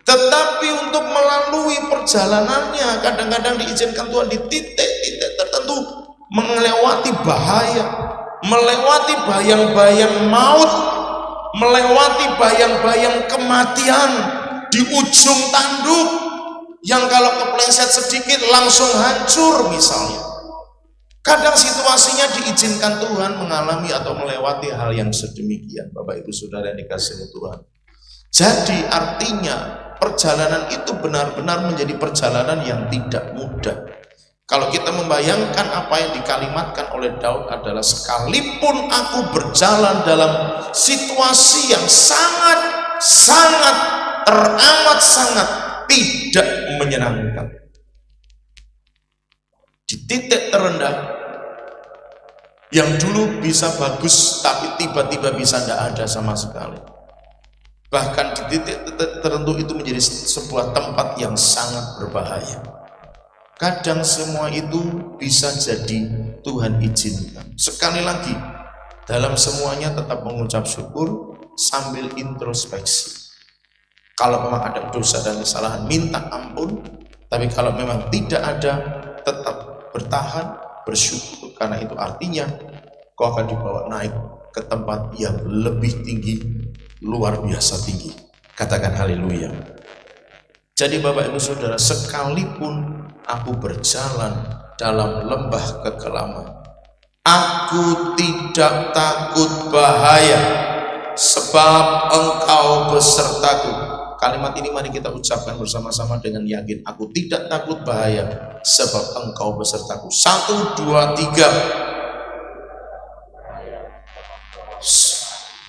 Tetapi untuk melalui perjalanannya kadang-kadang diizinkan Tuhan di titik-titik tertentu melewati bahaya, melewati bayang-bayang maut, melewati bayang-bayang kematian di ujung tanduk yang kalau kepleset sedikit langsung hancur misalnya. Kadang situasinya diizinkan Tuhan mengalami atau melewati hal yang sedemikian, Bapak Ibu Saudara yang dikasihi Tuhan. Jadi artinya perjalanan itu benar-benar menjadi perjalanan yang tidak mudah. Kalau kita membayangkan apa yang dikalimatkan oleh Daud adalah, sekalipun aku berjalan dalam situasi yang sangat teramat sangat tidak menyenangkan, di titik terendah yang dulu bisa bagus tapi tiba-tiba bisa tidak ada sama sekali, bahkan di titik tertentu itu menjadi sebuah tempat yang sangat berbahaya. Kadang semua itu bisa jadi Tuhan izinkan. Sekali lagi, dalam semuanya tetap mengucap syukur sambil introspeksi. Kalau memang ada dosa dan kesalahan, minta ampun. Tapi kalau memang tidak ada, tetap bertahan, bersyukur. Karena itu artinya kau akan dibawa naik ke tempat yang lebih tinggi, luar biasa tinggi. Katakan haleluya. Jadi Bapak Ibu Saudara, sekalipun aku berjalan dalam lembah kekelaman, aku tidak takut bahaya, sebab Engkau besertaku. Kalimat ini mari kita ucapkan bersama-sama dengan yakin. Aku tidak takut bahaya, sebab Engkau besertaku. 1, 2, 3.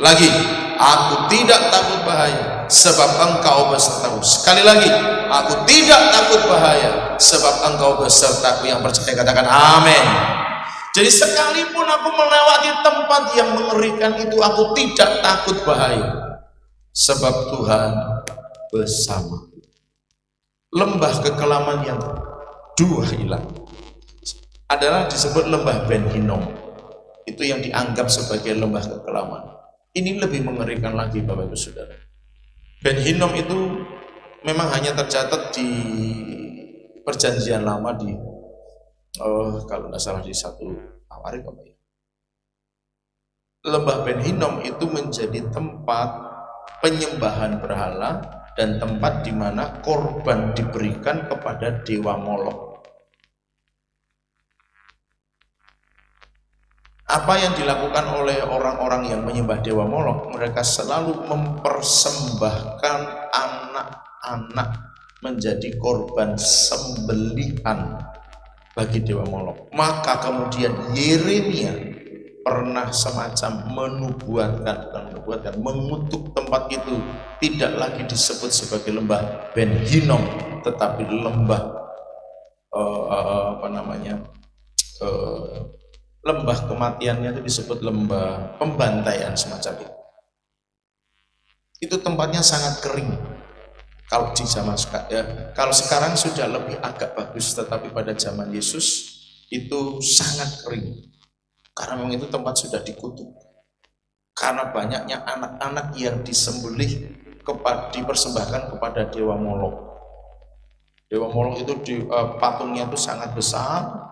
Lagi, aku tidak takut bahaya, sebab Engkau besertaku. Sekali lagi, aku tidak takut bahaya, sebab Engkau besertaku. Yang percaya katakan amin. Jadi sekalipun aku melewati tempat yang mengerikan itu, aku tidak takut bahaya, sebab Tuhan bersama. Lembah kekelaman yang dua hilang adalah disebut lembah Ben Hinnom. Itu yang dianggap sebagai lembah kekelaman. Ini lebih mengerikan lagi, Bapak Ibu Saudara. Ben Hinnom itu memang hanya tercatat di Perjanjian Lama di kalau tidak salah di 1 Tawarik apa ya. Lembah Ben Hinnom itu menjadi tempat penyembahan berhala dan tempat di mana korban diberikan kepada dewa Molok. Apa yang dilakukan oleh orang-orang yang menyembah dewa Molok? Mereka selalu mempersembahkan anak-anak menjadi korban sembelihan bagi dewa Molok. Maka kemudian Yeremia pernah semacam mengutuk tempat itu tidak lagi disebut sebagai lembah Ben Hinnom, tetapi lembah lembah kematiannya itu disebut lembah pembantaian semacam itu. Itu tempatnya sangat kering. Kalau di zaman kalau sekarang sudah lebih agak bagus, tetapi pada zaman Yesus itu sangat kering. Karena memang itu tempat sudah dikutuk. Karena banyaknya anak-anak yang disembelih dipersembahkan kepada Dewa Molok. Dewa Molok itu patungnya itu sangat besar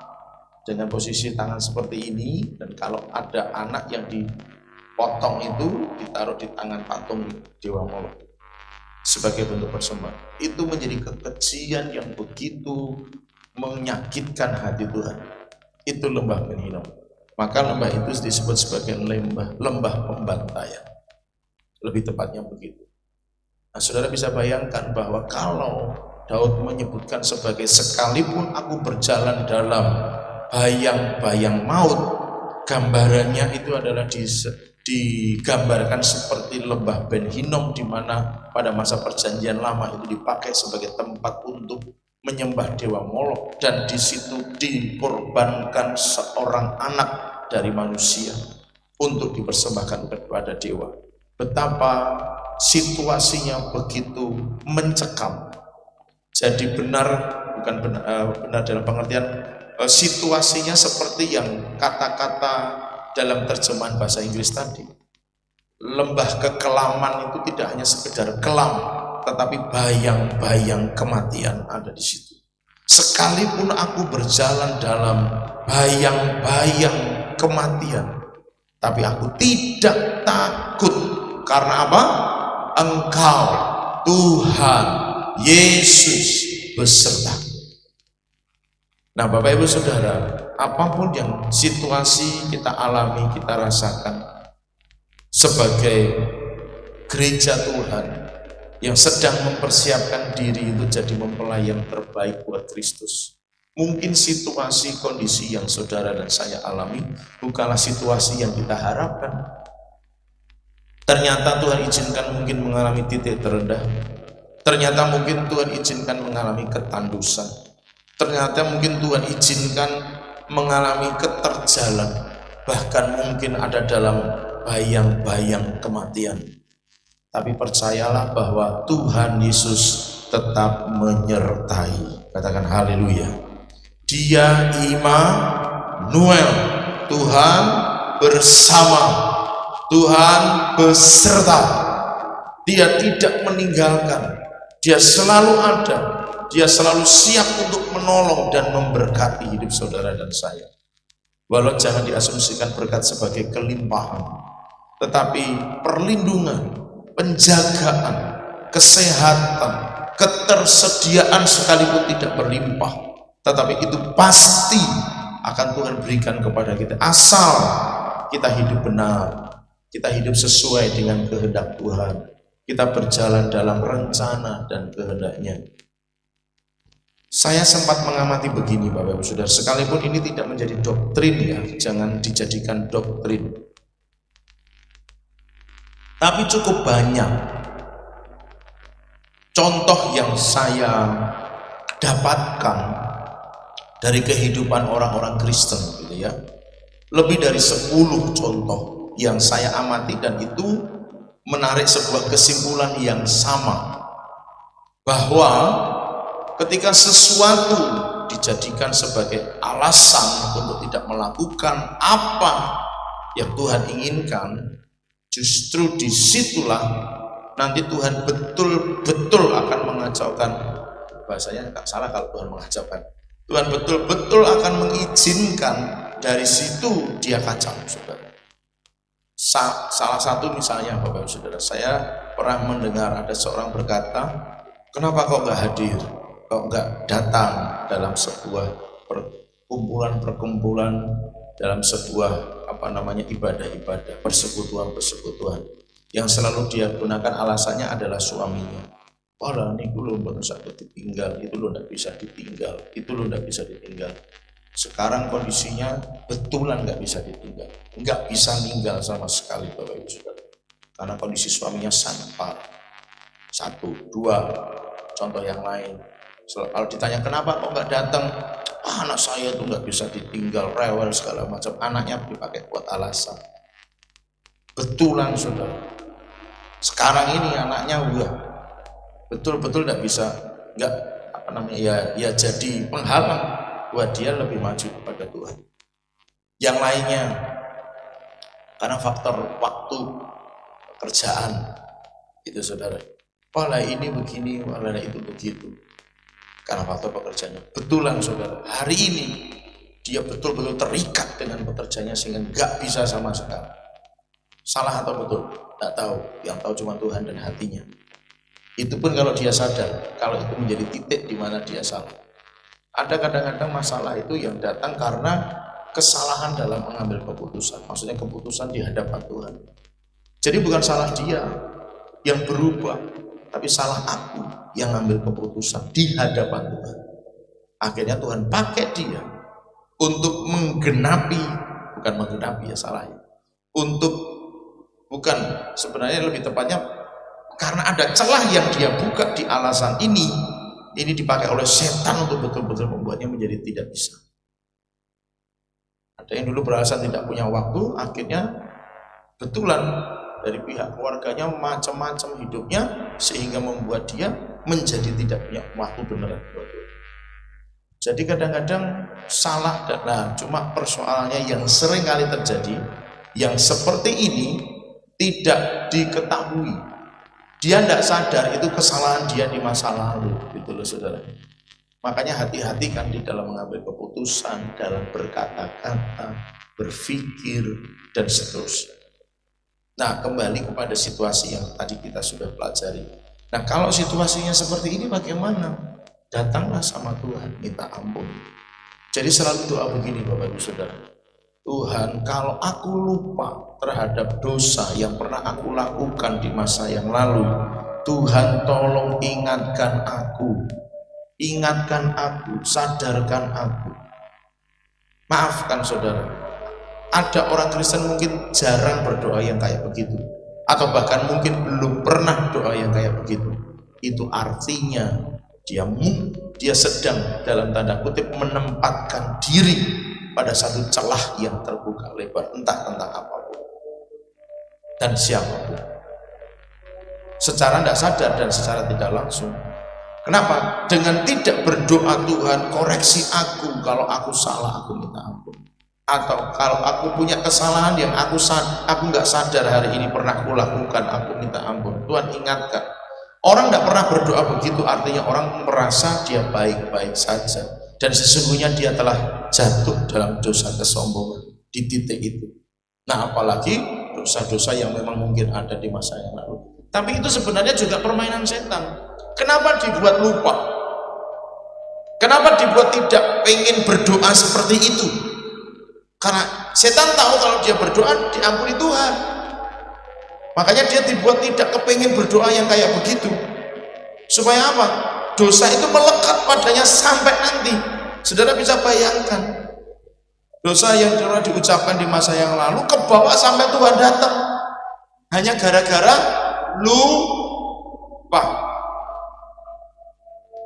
dengan posisi tangan seperti ini, dan kalau ada anak yang dipotong itu ditaruh di tangan patung Dewa Molok sebagai bentuk persembahan. Itu menjadi kekejian yang begitu menyakitkan hati Tuhan. Itu lembah Ben Hinnom. Maka lembah itu disebut sebagai lembah pembantaian. Lebih tepatnya begitu. Nah, saudara bisa bayangkan bahwa kalau Daud menyebutkan sebagai sekalipun aku berjalan dalam bayang-bayang maut, gambarannya itu adalah digambarkan seperti lembah Ben Hinnom, di mana pada masa perjanjian lama itu dipakai sebagai tempat untuk menyembah Dewa Molok, dan di situ dikorbankan seorang anak dari manusia untuk dipersembahkan kepada dewa. Betapa situasinya begitu mencekam. Jadi benar dalam pengertian situasinya seperti yang kata-kata dalam terjemahan bahasa Inggris tadi. Lembah kekelaman itu tidak hanya sekedar kelam, tetapi bayang-bayang kematian ada di situ. Sekalipun aku berjalan dalam bayang-bayang kematian, tapi aku tidak takut. Karena apa? Engkau, Tuhan Yesus, beserta. Nah, Bapak Ibu Saudara, apapun yang situasi kita alami, kita rasakan sebagai gereja Tuhan yang sedang mempersiapkan diri itu jadi mempelai yang terbaik buat Kristus. Mungkin situasi, kondisi yang saudara dan saya alami bukanlah situasi yang kita harapkan. Ternyata Tuhan izinkan mungkin mengalami titik terendah. Ternyata mungkin Tuhan izinkan mengalami ketandusan. Ternyata mungkin Tuhan izinkan mengalami keterjalan. Bahkan mungkin ada dalam bayang-bayang kematian. Tapi percayalah bahwa Tuhan Yesus tetap menyertai. Katakan haleluya. Dia Immanuel, Tuhan bersama, Tuhan beserta. Dia tidak meninggalkan, dia selalu ada, dia selalu siap untuk menolong dan memberkati hidup saudara dan saya. Walau jangan diasumsikan berkat sebagai kelimpahan, tetapi perlindungan, penjagaan, kesehatan, ketersediaan sekalipun tidak berlimpah, tetapi itu pasti akan Tuhan berikan kepada kita, asal kita hidup benar, kita hidup sesuai dengan kehendak Tuhan, kita berjalan dalam rencana dan kehendaknya. Saya sempat mengamati begini Bapak Ibu Saudara, sekalipun ini tidak menjadi doktrin ya, jangan dijadikan doktrin, tapi cukup banyak contoh yang saya dapatkan dari kehidupan orang-orang Kristen gitu ya. Lebih dari 10 contoh yang saya amati, dan itu menarik sebuah kesimpulan yang sama, bahwa ketika sesuatu dijadikan sebagai alasan untuk tidak melakukan apa yang Tuhan inginkan, justru disitulah nanti Tuhan betul-betul akan mengacaukan. Bahasanya nggak salah kalau Tuhan mengacaukan. Tuhan betul-betul akan mengizinkan, dari situ dia kacau, saudara. Salah satu misalnya Bapak Ibu Saudara, saya pernah mendengar ada seorang berkata, kenapa kau nggak hadir, kau nggak datang dalam sebuah perkumpulan, dalam sebuah ibadah-ibadah, persekutuan. Yang selalu dia gunakan alasannya adalah suaminya. Wala niku lho mboten saged ditinggal, itu lho ndak bisa ditinggal, itu lho ndak bisa ditinggal. Sekarang kondisinya betulan nggak bisa ditinggal, nggak bisa tinggal sama sekali Bapak Ibu Saudara. Karena kondisi suaminya sangat parah. Satu, dua, contoh yang lain. Kalau ditanya kenapa kok nggak datang, anak saya tuh nggak bisa ditinggal, rewel segala macam. Anaknya dipakai buat alasan. Betulan Saudara. Sekarang ini anaknya betul-betul nggak bisa, nggak ya jadi penghalang buat dia lebih maju kepada Tuhan. Yang lainnya karena faktor waktu, pekerjaan itu Saudara. Walah ini begini, walah itu begitu. Karena faktor pekerjaannya. Betulan Saudara, hari ini dia betul-betul terikat dengan pekerjaannya sehingga nggak bisa sama sekali. Salah atau betul? Nggak tahu. Yang tahu cuma Tuhan dan hatinya. Itu pun kalau dia sadar, kalau itu menjadi titik di mana dia salah. Ada kadang-kadang masalah itu yang datang karena kesalahan dalam mengambil keputusan. Maksudnya keputusan di hadapan Tuhan. Jadi bukan salah dia yang berubah, tapi salah aku yang ambil keputusan di hadapan Tuhan. Akhirnya Tuhan pakai dia untuk bukan menggenapi ya salahnya. Bukan sebenarnya lebih tepatnya karena ada celah yang dia buka di alasan ini dipakai oleh setan untuk betul-betul membuatnya menjadi tidak bisa. Ada yang dulu beralasan tidak punya waktu, akhirnya betulan dari pihak keluarganya macam-macam hidupnya sehingga membuat dia menjadi tidak punya waktu beneran buat Tuhan. Jadi kadang-kadang salah cuma persoalannya yang sering kali terjadi yang seperti ini tidak diketahui. Dia tidak sadar itu kesalahan dia di masa lalu, gitu loh Saudara. Makanya hati-hati kan di dalam mengambil keputusan, dalam berkata-kata, berpikir dan seterusnya. Nah, kembali kepada situasi yang tadi kita sudah pelajari. Nah, kalau situasinya seperti ini bagaimana? Datanglah sama Tuhan, minta ampun. Jadi selalu doa begini Bapak Ibu Saudara. Tuhan, kalau aku lupa terhadap dosa yang pernah aku lakukan di masa yang lalu, Tuhan tolong ingatkan aku, sadarkan aku. Maafkan Saudara. Ada orang Kristen mungkin jarang berdoa yang kayak begitu, atau bahkan mungkin belum pernah doa yang kayak begitu. Itu artinya dia sedang dalam tanda kutip menempatkan diri pada satu celah yang terbuka lebar, entah tentang apapun dan siapapun, secara tidak sadar dan secara tidak langsung. Kenapa? Dengan tidak berdoa, Tuhan koreksi aku kalau aku salah, aku minta ampun. Atau kalau aku punya kesalahan yang aku nggak sadar hari ini pernah aku lakukan, aku minta ampun. Tuhan ingatkan. Orang tidak pernah berdoa begitu, artinya orang merasa dia baik-baik saja, dan sesungguhnya dia telah jatuh dalam dosa kesombongan di titik itu. Nah, apalagi dosa-dosa yang memang mungkin ada di masa yang lalu. Tapi itu sebenarnya juga permainan setan. Kenapa dibuat lupa? Kenapa dibuat tidak pengen berdoa seperti itu? Karena setan tahu kalau dia berdoa diampuni Tuhan. Makanya dia dibuat tidak kepingin berdoa yang kayak begitu. Supaya apa? Dosa itu melekat padanya sampai nanti. Saudara bisa bayangkan, dosa yang pernah diucapkan di masa yang lalu kebawa sampai Tuhan datang. Hanya gara-gara lupa.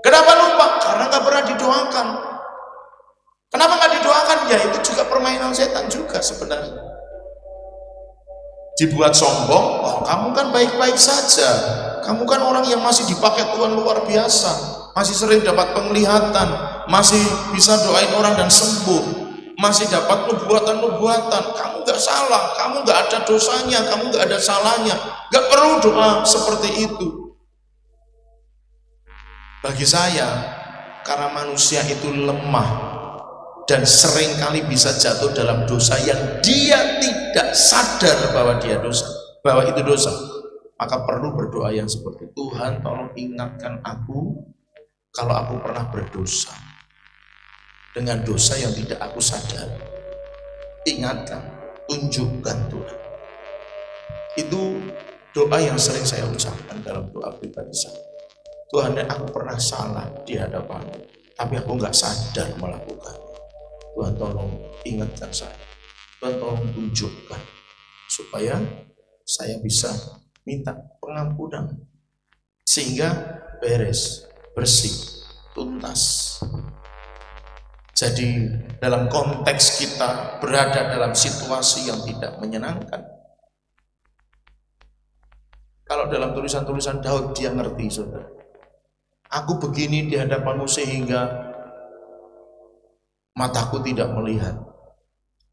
Kenapa lupa? Karena nggak pernah didoakan. Kenapa nggak didoakan? Ya itu juga permainan setan juga sebenarnya. Dibuat sombong, oh kamu kan baik-baik saja, kamu kan orang yang masih dipakai Tuhan luar biasa, masih sering dapat penglihatan, masih bisa doain orang dan sembuh, masih dapat nubuatan-nubuatan. Kamu gak salah, kamu gak ada dosanya, kamu gak ada salahnya, gak perlu doa seperti itu. Bagi saya, karena manusia itu lemah dan seringkali bisa jatuh dalam dosa yang dia tidak sadar bahwa itu dosa, maka perlu berdoa yang seperti Tuhan tolong ingatkan aku kalau aku pernah berdosa dengan dosa yang tidak aku sadar. Ingatkan, tunjukkan Tuhan. Itu doa yang sering saya ucapkan dalam doa pribadi saya. Tuhan, aku pernah salah di hadapan-Mu, tapi aku nggak sadar melakukan. Tuhan tolong ingatkan saya, Tuhan tolong tunjukkan supaya saya bisa minta pengampunan sehingga beres, bersih, tuntas. Jadi dalam konteks kita berada dalam situasi yang tidak menyenangkan, kalau dalam tulisan-tulisan Daud dia ngerti, saudara, aku begini di hadapanmu sehingga mataku tidak melihat,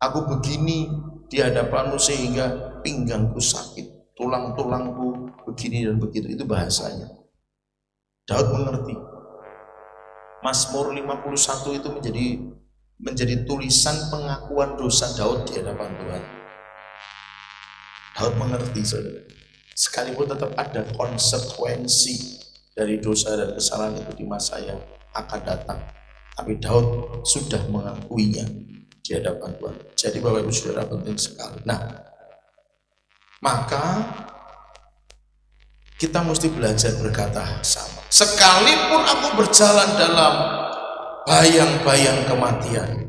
aku begini di hadapanmu sehingga pinggangku sakit, tulang-tulangku begini dan begitu. Itu bahasanya. Daud mengerti. Mazmur 51 itu menjadi tulisan pengakuan dosa Daud di hadapan Tuhan. Daud mengerti, saudara, sekalipun tetap ada konsekuensi dari dosa dan kesalahan itu di masa yang akan datang, tapi Daud sudah mengakuinya di hadapan Tuhan. Jadi Bapak Ibu Saudara, penting sekali. Nah, maka kita mesti belajar berkata sama. Sekalipun aku berjalan dalam bayang-bayang kematian,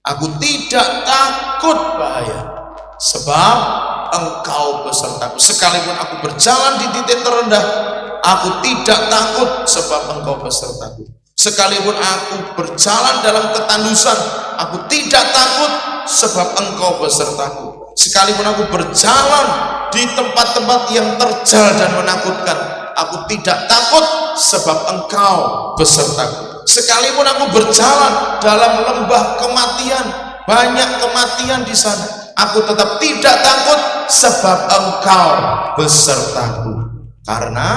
aku tidak takut bahaya, sebab Engkau besertaku. Sekalipun aku berjalan di titik terendah, aku tidak takut sebab Engkau besertaku. Sekalipun aku berjalan dalam ketandusan, aku tidak takut sebab Engkau besertaku. Sekalipun aku berjalan di tempat-tempat yang terjal dan menakutkan, aku tidak takut sebab Engkau besertaku. Sekalipun aku berjalan dalam lembah kematian, banyak kematian di sana, aku tetap tidak takut sebab Engkau besertaku. Karena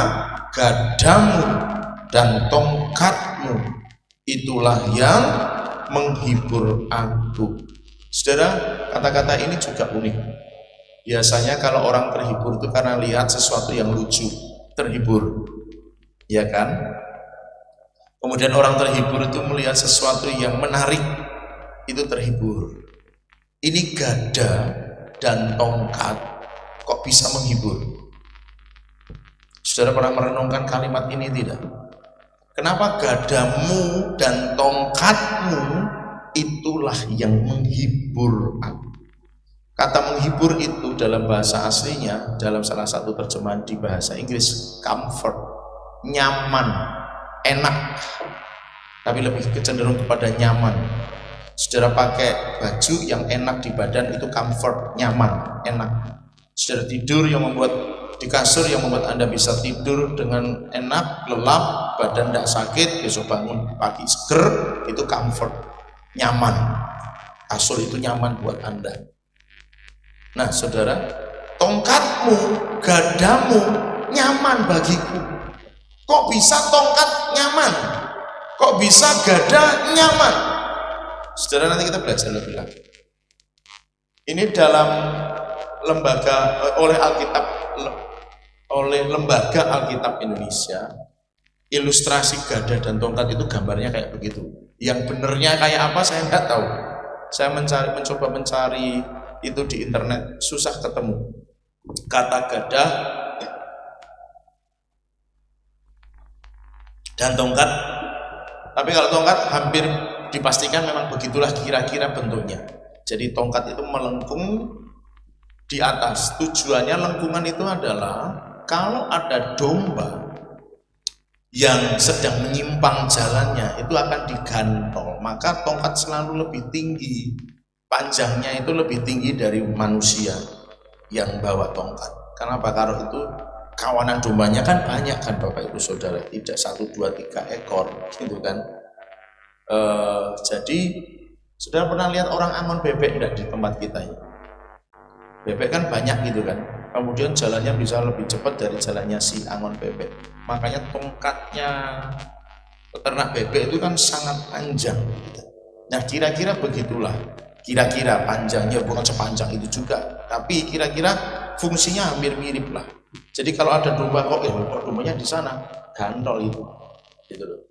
gadamu dan tongkatmu itulah yang menghibur aku. Saudara, kata-kata ini juga unik. Biasanya kalau orang terhibur itu karena lihat sesuatu yang lucu, terhibur, ya kan? Kemudian orang terhibur itu melihat sesuatu yang menarik, itu terhibur. Ini gada dan tongkat kok bisa menghibur? Saudara pernah merenungkan kalimat ini tidak? Kenapa gadamu dan tongkatmu itulah yang menghibur aku? Kata menghibur itu dalam bahasa aslinya, dalam salah satu terjemahan di bahasa Inggris, comfort, nyaman, enak, tapi lebih kecenderung kepada nyaman. Saudara pakai baju yang enak di badan itu comfort, nyaman, enak. Saudara tidur yang membuat di kasur yang membuat Anda bisa tidur dengan enak, lelap, badan tidak sakit, besok bangun pagi seger, itu comfort, nyaman. Kasur itu nyaman buat Anda. Nah, saudara, tongkatmu, gadamu nyaman bagiku. Kok bisa tongkat nyaman? Kok bisa gada nyaman? Saudara, nanti kita belajar lebih lagi. Ini dalam lembaga oleh Lembaga Alkitab Indonesia, ilustrasi gada dan tongkat itu gambarnya kayak begitu. Yang benernya kayak apa saya nggak tahu. Saya mencoba mencari itu di internet, susah ketemu kata gada dan tongkat. Tapi kalau tongkat hampir dipastikan memang begitulah kira-kira bentuknya. Jadi tongkat itu melengkung di atas. Tujuannya lengkungan itu adalah kalau ada domba yang sedang menyimpang jalannya, itu akan digantol, maka tongkat selalu lebih tinggi, panjangnya itu lebih tinggi dari manusia yang bawa tongkat. Kenapa? Karena itu kawanan dombanya kan banyak kan Bapak Ibu Saudara, tidak 1, 2, 3 ekor gitu kan. Jadi Saudara pernah lihat orang angon bebek enggak di tempat kita ini? Bebek kan banyak gitu kan, kemudian jalannya bisa lebih cepat dari jalannya si angon bebek. Makanya tongkatnya peternak bebek itu kan sangat panjang gitu. Nah kira-kira begitulah, kira-kira panjangnya, bukan sepanjang itu juga, tapi kira-kira fungsinya hampir mirip lah. Jadi kalau ada domba kok dombanya di sana, gantol itu gitu loh.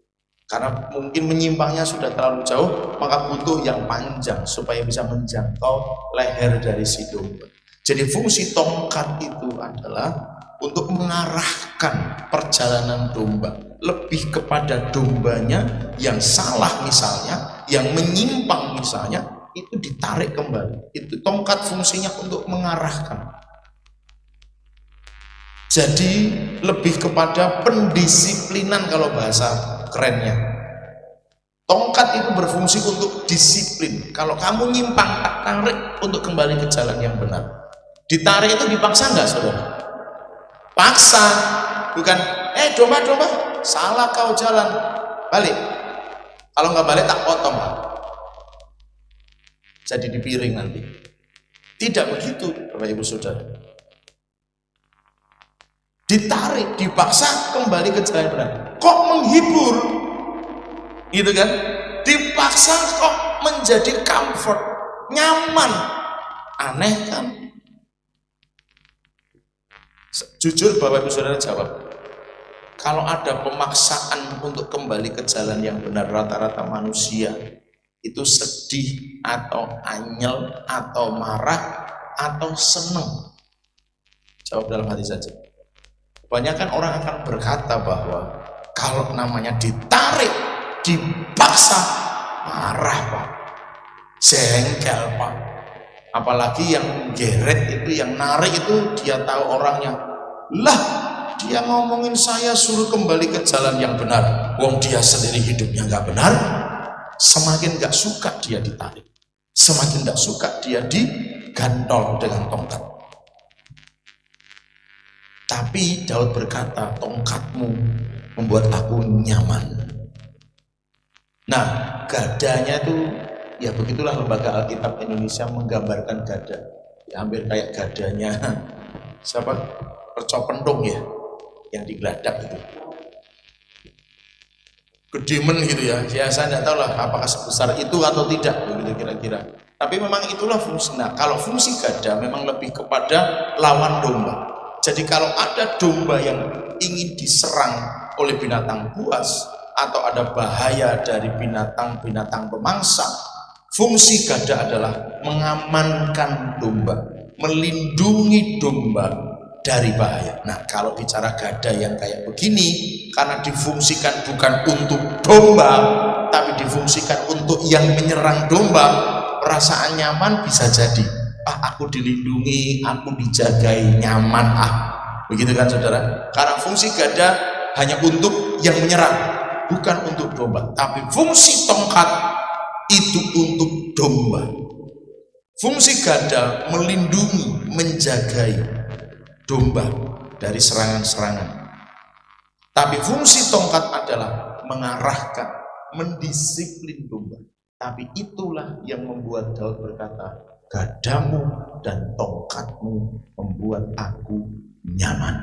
Karena mungkin menyimpangnya sudah terlalu jauh, maka butuh yang panjang supaya bisa menjangkau leher dari si domba. Jadi fungsi tongkat itu adalah untuk mengarahkan perjalanan domba, lebih kepada dombanya yang salah misalnya, yang menyimpang misalnya, itu ditarik kembali. Itu tongkat fungsinya untuk mengarahkan. Jadi lebih kepada pendisiplinan kalau bahasa kerennya. Tongkat itu berfungsi untuk disiplin. Kalau kamu nyimpang, tak tarik untuk kembali ke jalan yang benar. Ditarik itu dipaksa enggak, saudara? Paksa, bukan domba, salah kau jalan, balik. Kalau nggak balik tak potong lah. Jadi di piring nanti. Tidak begitu, Bapak Ibu Saudara. Ditarik, dipaksa kembali ke jalan benar. Kok menghibur, gitu kan? Dipaksa kok menjadi comfort, nyaman, aneh kan? Jujur Bapak Ibu Saudara jawab, kalau ada pemaksaan untuk kembali ke jalan yang benar, rata-rata manusia itu sedih atau anyel atau marah atau seneng. Jawab dalam hati saja. Kebanyakan orang akan berkata bahwa kalau namanya ditarik, dipaksa, marah Pak, jengkel Pak. Apalagi yang geret itu, yang narik itu dia tahu orangnya. Lah, dia ngomongin saya suruh kembali ke jalan yang benar. Wong dia sendiri hidupnya nggak benar. Semakin nggak suka dia ditarik, semakin nggak suka dia digantol dengan tongkat. Tapi Daud berkata, tongkatmu membuat aku nyaman. Nah, gadanya itu, ya begitulah lembaga Alkitab Indonesia menggambarkan gada. Ya, hampir kayak gadanya siapa? Percopentung ya, yang digeladak itu. Gedemen gitu ya. Ya saya tidak tahu lah apakah sebesar itu atau tidak, begitu kira-kira. Tapi memang itulah fungsi. Nah, kalau fungsi gada memang lebih kepada lawan domba. Jadi kalau ada domba yang ingin diserang oleh binatang buas atau ada bahaya dari binatang-binatang pemangsa, fungsi gada adalah mengamankan domba, melindungi domba dari bahaya. Nah, kalau bicara gada yang kayak begini, karena difungsikan bukan untuk domba, tapi difungsikan untuk yang menyerang domba, perasaan nyaman bisa jadi, aku dilindungi, aku dijagai, nyaman begitu kan saudara? Karena fungsi gada hanya untuk yang menyerang, bukan untuk domba. Tapi fungsi tongkat itu untuk domba. Fungsi gada melindungi, menjagai domba dari serangan-serangan. Tapi fungsi tongkat adalah mengarahkan, mendisiplin domba. Tapi itulah yang membuat Daud berkata, gadamu dan tongkatmu membuat aku nyaman.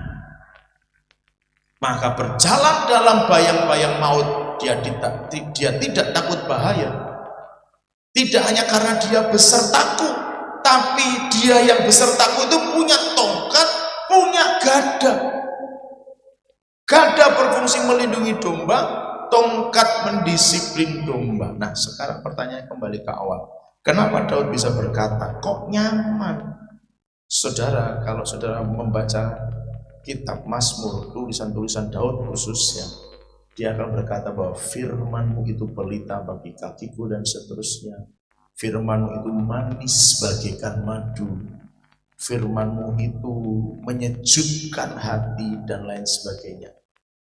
Maka berjalan dalam bayang-bayang maut, dia tidak takut bahaya. Tidak hanya karena dia besertaku, tapi dia yang besertaku itu punya tongkat, punya gada. Gada berfungsi melindungi domba, tongkat mendisiplin domba. Nah, sekarang pertanyaan kembali ke awal. Kenapa Daud bisa berkata, kok nyaman? Saudara, kalau saudara membaca kitab Mazmur, tulisan-tulisan Daud khususnya, dia akan berkata bahwa firman-Mu itu pelita bagi kakiku dan seterusnya. Firman-Mu itu manis bagaikan madu. Firman-Mu itu menyejukkan hati dan lain sebagainya.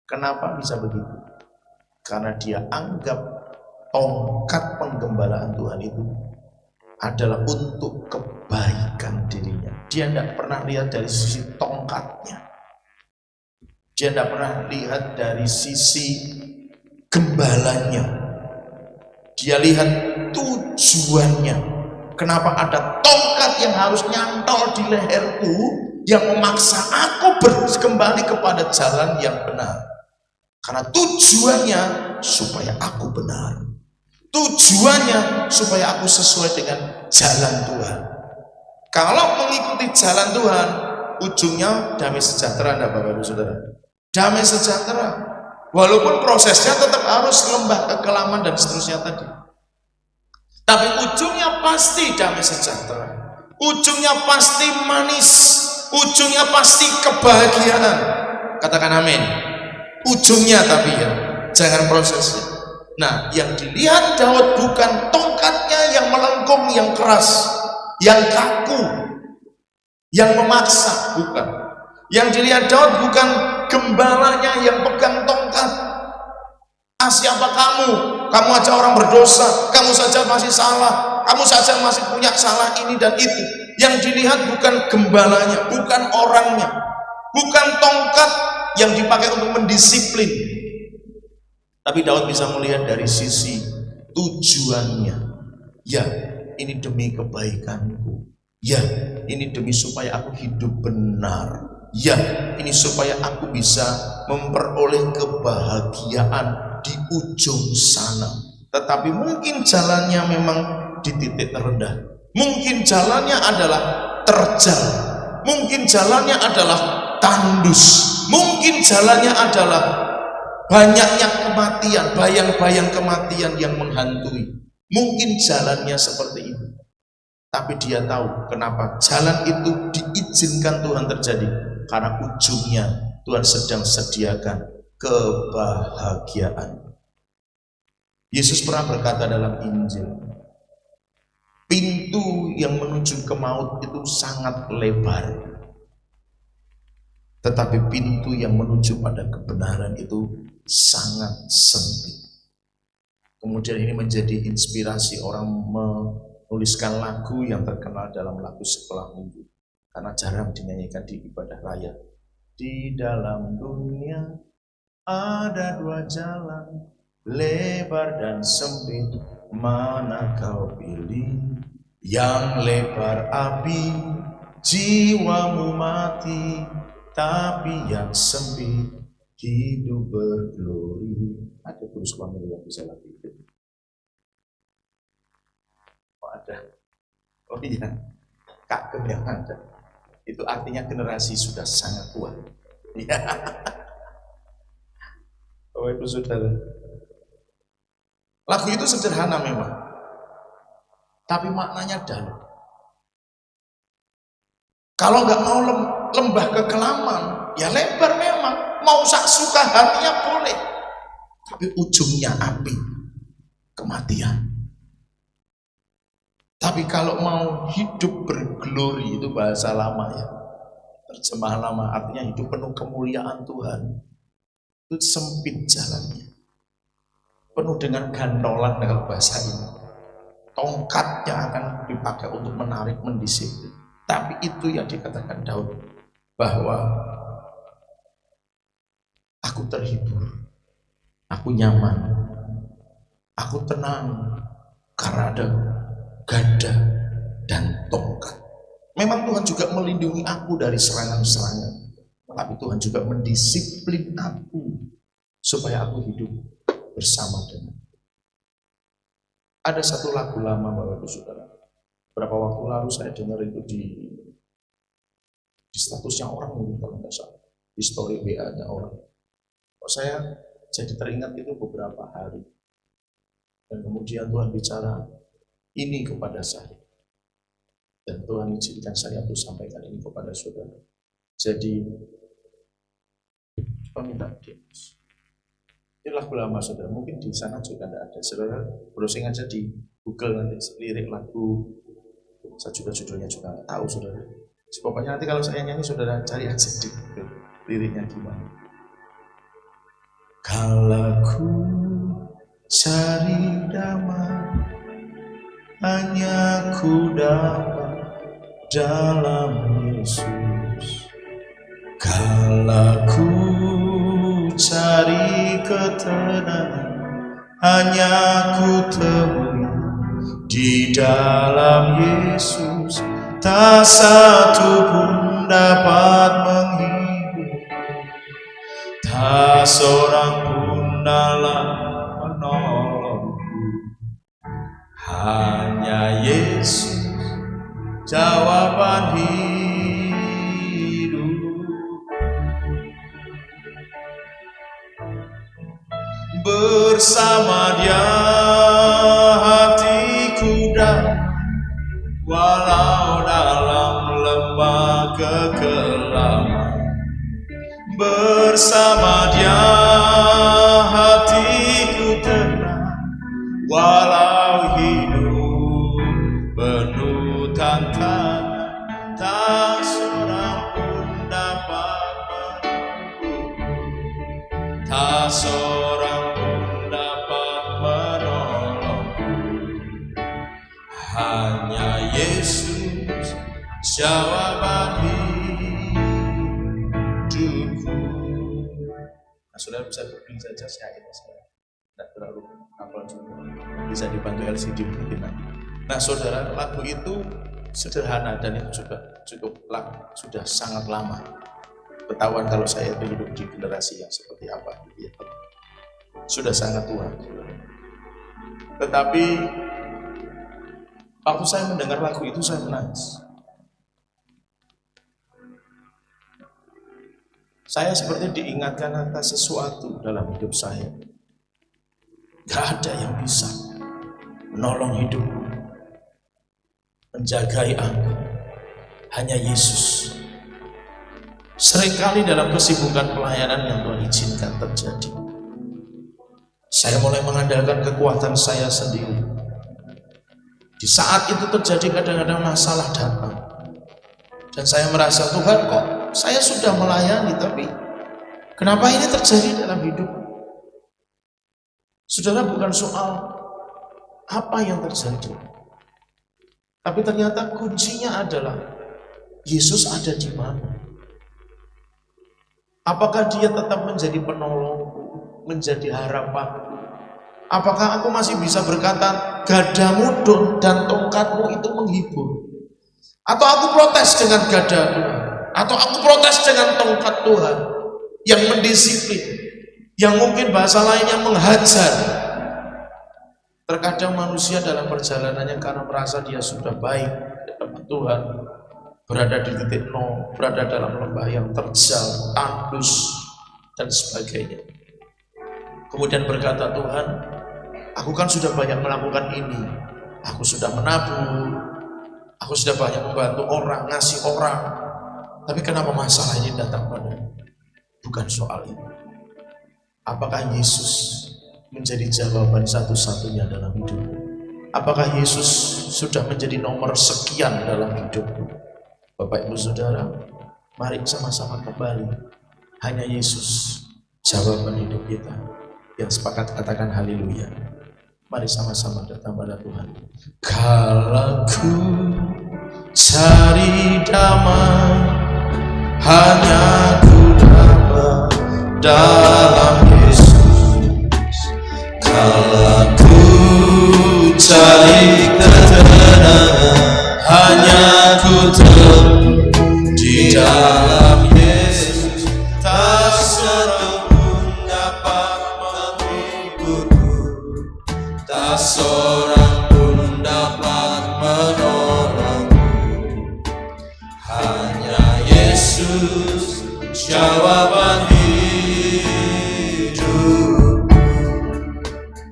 Kenapa bisa begitu? Karena dia anggap tongkat penggembalaan Tuhan itu adalah untuk kebaikan dirinya. Dia tidak pernah lihat dari sisi tongkatnya. Dia tidak pernah lihat dari sisi gembalanya. Dia lihat tujuannya. Kenapa ada tongkat yang harus nyantol di leherku yang memaksa aku kembali kepada jalan yang benar? Karena tujuannya supaya aku benar. Tujuannya supaya aku sesuai dengan jalan Tuhan. Kalau mengikuti jalan Tuhan, ujungnya damai sejahtera, enggak Bapak Ibu Saudara? Damai sejahtera. Walaupun prosesnya tetap harus lembah kekelaman dan seterusnya tadi. Tapi ujungnya pasti damai sejahtera. ujungnya pasti manis, ujungnya pasti kebahagiaan. Katakan amin. Ujungnya tapi ya, jangan prosesnya. Nah, yang dilihat Daud bukan tongkatnya yang melengkung, yang keras, yang kaku, yang memaksa, bukan. Yang dilihat Daud bukan gembalanya yang pegang tongkat. Siapa kamu? Kamu aja orang berdosa, kamu saja masih salah, kamu saja masih punya salah ini dan itu. Yang dilihat bukan gembalanya, bukan orangnya, bukan tongkat yang dipakai untuk mendisiplin. Tapi Daud bisa melihat dari sisi tujuannya. Ya, ini demi kebaikanku. Ya, ini demi supaya aku hidup benar. Ya, ini supaya aku bisa memperoleh kebahagiaan di ujung sana. Tetapi mungkin jalannya memang di titik terendah. Mungkin jalannya adalah terjal. Mungkin jalannya adalah tandus. Mungkin jalannya adalah banyaknya kematian, bayang-bayang kematian yang menghantui. Mungkin jalannya seperti itu. Tapi dia tahu kenapa jalan itu diizinkan Tuhan terjadi. Karena ujungnya Tuhan sedang sediakan kebahagiaan. Yesus pernah berkata dalam Injil, pintu yang menuju ke maut itu sangat lebar, tetapi pintu yang menuju pada kebenaran itu sangat sempit. Kemudian ini menjadi inspirasi orang menuliskan lagu yang terkenal dalam lagu sekolah minggu, karena jarang dinyanyikan di ibadah raya. Di dalam dunia ada dua jalan, lebar dan sempit, mana kau pilih? Yang lebar api, jiwamu mati, tapi yang sempit hidup berglori. Ada terus suami yang bisa lagu itu? Oh ada. Oh iya, Kak yang ada. Itu artinya generasi sudah sangat tua. Ya. Oh itu saudara. Lagu itu sederhana memang, tapi maknanya dalam. Kalau nggak mau lembah kekelaman, ya lebar memang. Mau sak suka hatinya boleh, tapi ujungnya api, kematian. Tapi kalau mau hidup berglori, itu bahasa lama ya, terjemahan lama, artinya hidup penuh kemuliaan Tuhan. Itu sempit jalannya, penuh dengan gandolan dengan bahasa ini. Tongkat yang akan dipakai untuk menarik, mendisiplin. Tapi itu yang dikatakan Daud, bahwa aku terhibur, aku nyaman, aku tenang, karena ada gada dan tongkat. Memang Tuhan juga melindungi aku dari serangan-serangan, tapi Tuhan juga mendisiplin aku supaya aku hidup bersama dengan. Ada satu lagu lama Bapak Ibu Saudara. Berapa waktu lalu saya dengar itu di statusnya orang, mungkin kalau nggak salah, di story WA-nya orang. Kok saya jadi teringat itu beberapa hari. Dan kemudian Tuhan bicara ini kepada saya. Dan Tuhan izinkan saya untuk sampaikan ini kepada saudara. Jadi, coba minta Dimas. Ini lagu lama saudara, mungkin di sana juga tidak ada. Saudara browsing aja di Google nanti lirik lagu. Saya juga judulnya juga nggak tahu saudara. Pokoknya nanti kalau saya nyanyi saudara cari aja di Google liriknya gimana. Kalau ku cari damai, hanya ku dapat dalam Yesus. Kalau ku cari ketenangan, hanya ku temui di dalam Yesus. Tak satu pun dapat menghibur, tak seorang pun dalam menolongku. Hanya Yesus jawaban hidup. Bersama Dia hatiku damai, walau dalam kelam. Bersama Dia hatiku tenang, walau hidup penuh tantangan, tak seorang pun dapat menunggu, tak seorang pun dapat menolongku. Hanya Yesus jawaban hidupku. Nah, saudara bisa berdiri saja, saya tidak terlalu hafal juga. Bisa dibantu LCD mungkin. Nah, saudara, lagu itu sederhana dan itu juga cukup sudah sangat lama. Ketahuan kalau saya itu hidup di generasi yang seperti apa, gitu ya. Sudah sangat tua. Tetapi waktu saya mendengar lagu itu saya menangis. Saya seperti diingatkan atas sesuatu dalam hidup saya. Gak ada yang bisa menolong hidupku, menjagai aku, hanya Yesus. Seringkali dalam kesibukan pelayanan yang Tuhan izinkan terjadi, saya mulai mengandalkan kekuatan saya sendiri. Di saat itu terjadi kadang-kadang masalah datang, dan saya merasa, Tuhan kok saya sudah melayani, tapi kenapa ini terjadi dalam hidup? Saudara, bukan soal apa yang terjadi, tapi ternyata kuncinya adalah Yesus ada di mana. Apakah Dia tetap menjadi penolongku, menjadi harapanku? Apakah aku masih bisa berkata, gadamu dan tongkatmu itu menghibur? Atau aku protes dengan gada Tuhan? Atau aku protes dengan tongkat Tuhan yang mendisiplin, yang mungkin bahasa lainnya menghajar? Terkadang manusia dalam perjalanannya karena merasa dia sudah baik di depan Tuhan, berada di titik nol, berada dalam lembah yang terjal, tandus, dan sebagainya. Kemudian berkata, Tuhan, aku kan sudah banyak melakukan ini, aku sudah menabur, aku sudah banyak membantu orang, ngasih orang, tapi kenapa masalah ini datang padaku? Bukan soal itu. Apakah Yesus menjadi jawaban satu-satunya dalam hidupmu? Apakah Yesus sudah menjadi nomor sekian dalam hidupmu? Bapak Ibu Saudara, mari sama-sama kembali. Hanya Yesus jawaban hidup kita. Yang sepakat katakan haleluya. Mari sama-sama datang pada Tuhan. Kalau ku cari damai, hanya ku dapat dalam Yesus. Kalau ku cari ketenangan, hanya ku temui di dalam Yesus. Tak seorang pun dapat menghiburku, tak seorang pun dapat menolongku. Hanya Yesus jawaban hidup.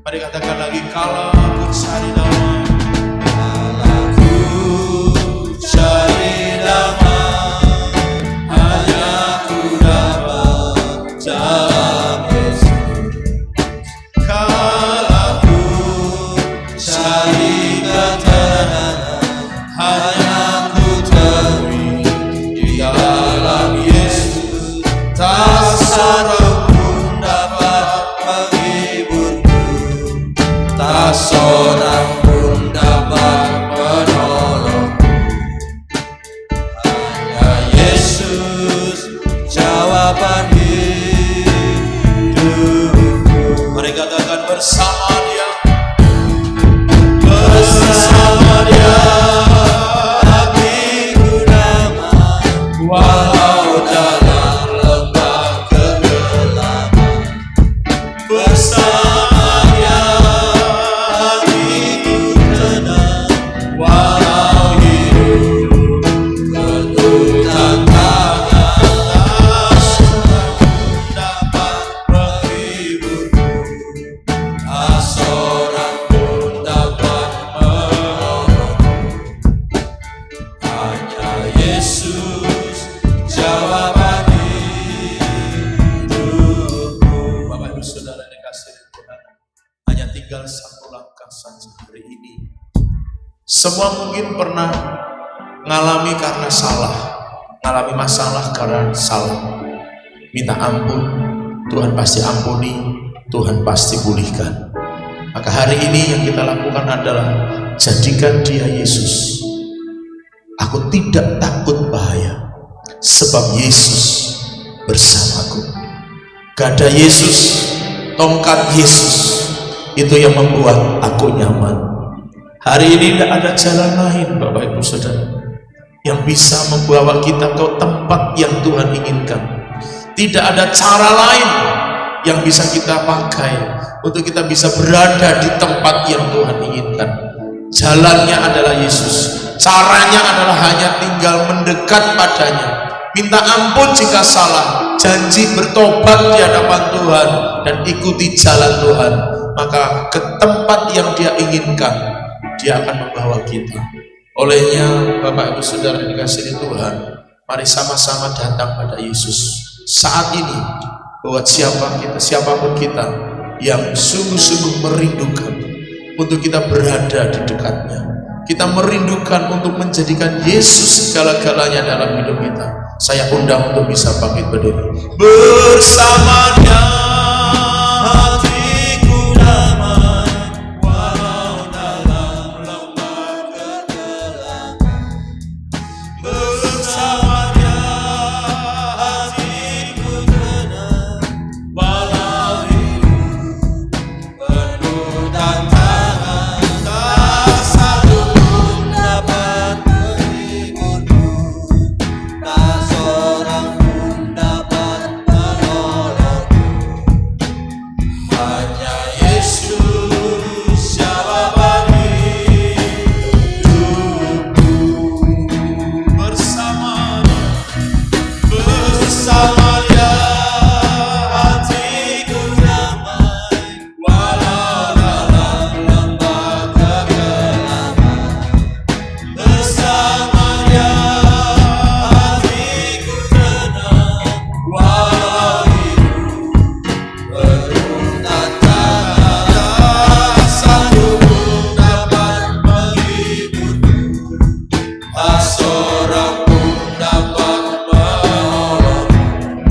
Mari katakan lagi, kalau aku cari damai, kalau aku cari damai, hanya ku dapat dalam Yesus. Kalau aku cari ketenangan, hanya ku temui di dalam Yesus. Tak seorang pun dapat menghiburku, tak seorang pun dapat menolongku. Hanya Yesus jawaban hidupku. Mari katakan bersama Dia, bersama Dia hatiku damai, walau dalam lembah kegelapan. Bersama Dia hatiku tenang, walau hidup penuh tantangan. Tak seorang dapat menghiburku, Semua mungkin pernah ngalami karena salah, ngalami masalah karena salah. Minta ampun, Tuhan pasti ampuni, Tuhan pasti pulihkan. Maka hari ini yang kita lakukan adalah jadikan dia Yesus. Aku tidak takut bahaya, sebab Yesus bersamaku. Gada Yesus, tongkat Yesus, itu yang membuat aku nyaman. Hari ini tidak ada jalan lain Bapak Ibu Saudara yang bisa membawa kita ke tempat yang Tuhan inginkan. Tidak ada cara lain yang bisa kita pakai untuk kita bisa berada di tempat yang Tuhan inginkan. Jalannya adalah Yesus, caranya adalah hanya tinggal mendekat padanya, minta ampun jika salah, janji bertobat di hadapan Tuhan dan ikuti jalan Tuhan. Maka ke tempat yang dia inginkan dia akan membawa kita. Olehnya Bapak Ibu Saudara dikasihi Tuhan, mari sama-sama datang pada Yesus saat ini. Buat siapapun kita yang sungguh-sungguh merindukan untuk kita berada di dekatnya, kita merindukan untuk menjadikan Yesus segala-galanya dalam hidup kita. Saya undang untuk bisa bangkit berdiri. Bersamanya hatiku damai, walau dalam lembah kegelapan. Bersamanya hatiku tenang, walau hidup penuh tantangan. Tak satu pun dapat menghiburku, tak seorang pun dapat menolongku. Hanya Yesus jawaban hidupku. Bersamanya hatiku damai, walau dalam lembah kegelapan. Bersamanya hatiku tenang, walau hidup penuh tantangan. Tak satu pun dapat menghiburku, tak seorang pun dapat menolongku.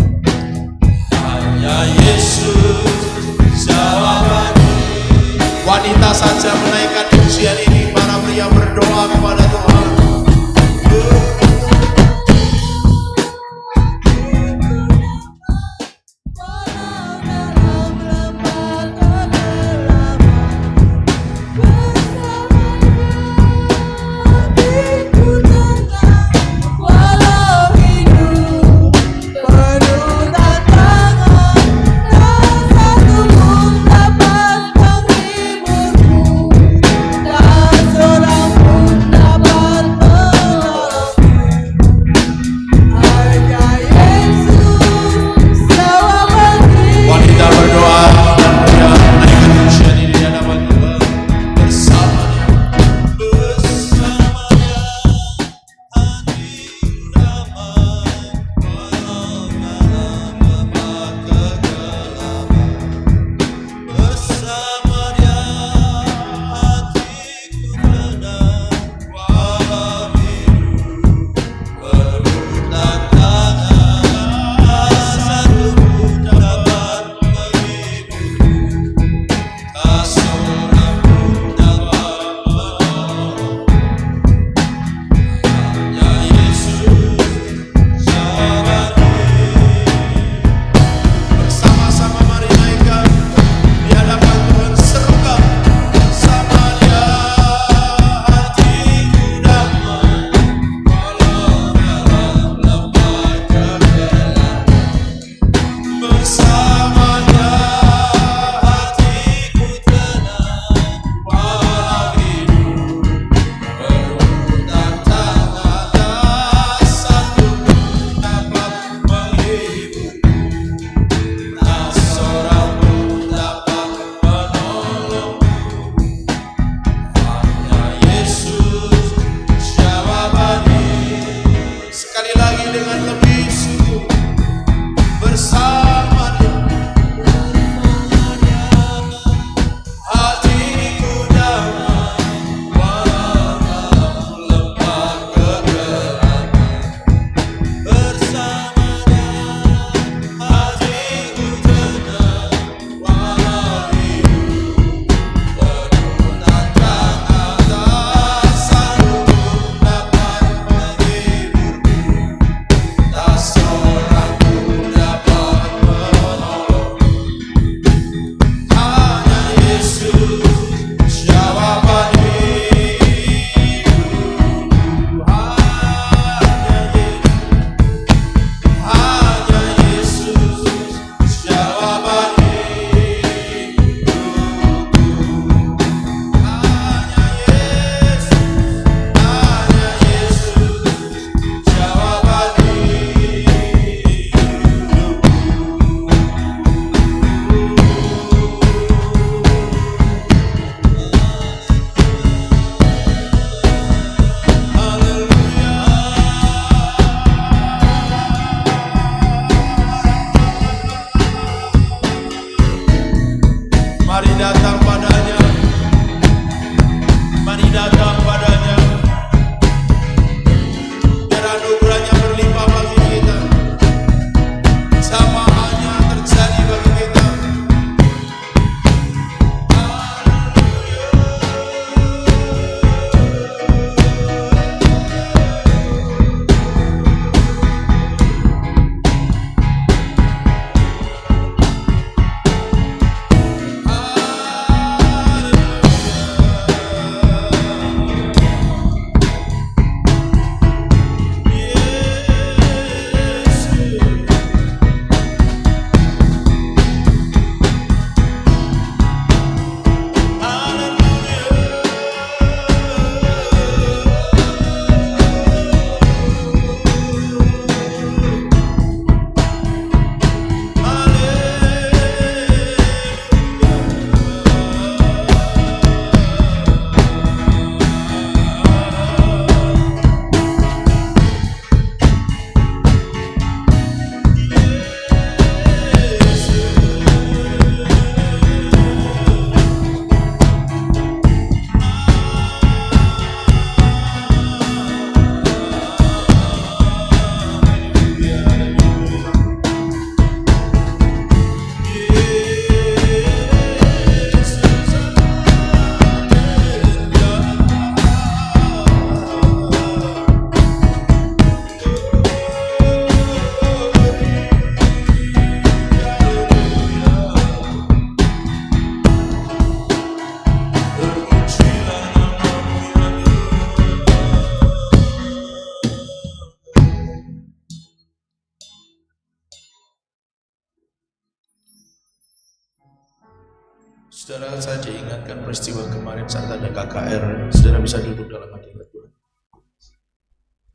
Saudara, saya diingatkan peristiwa kemarin saat ada KKR. Saudara bisa duduk dalam hadirat Tuhan.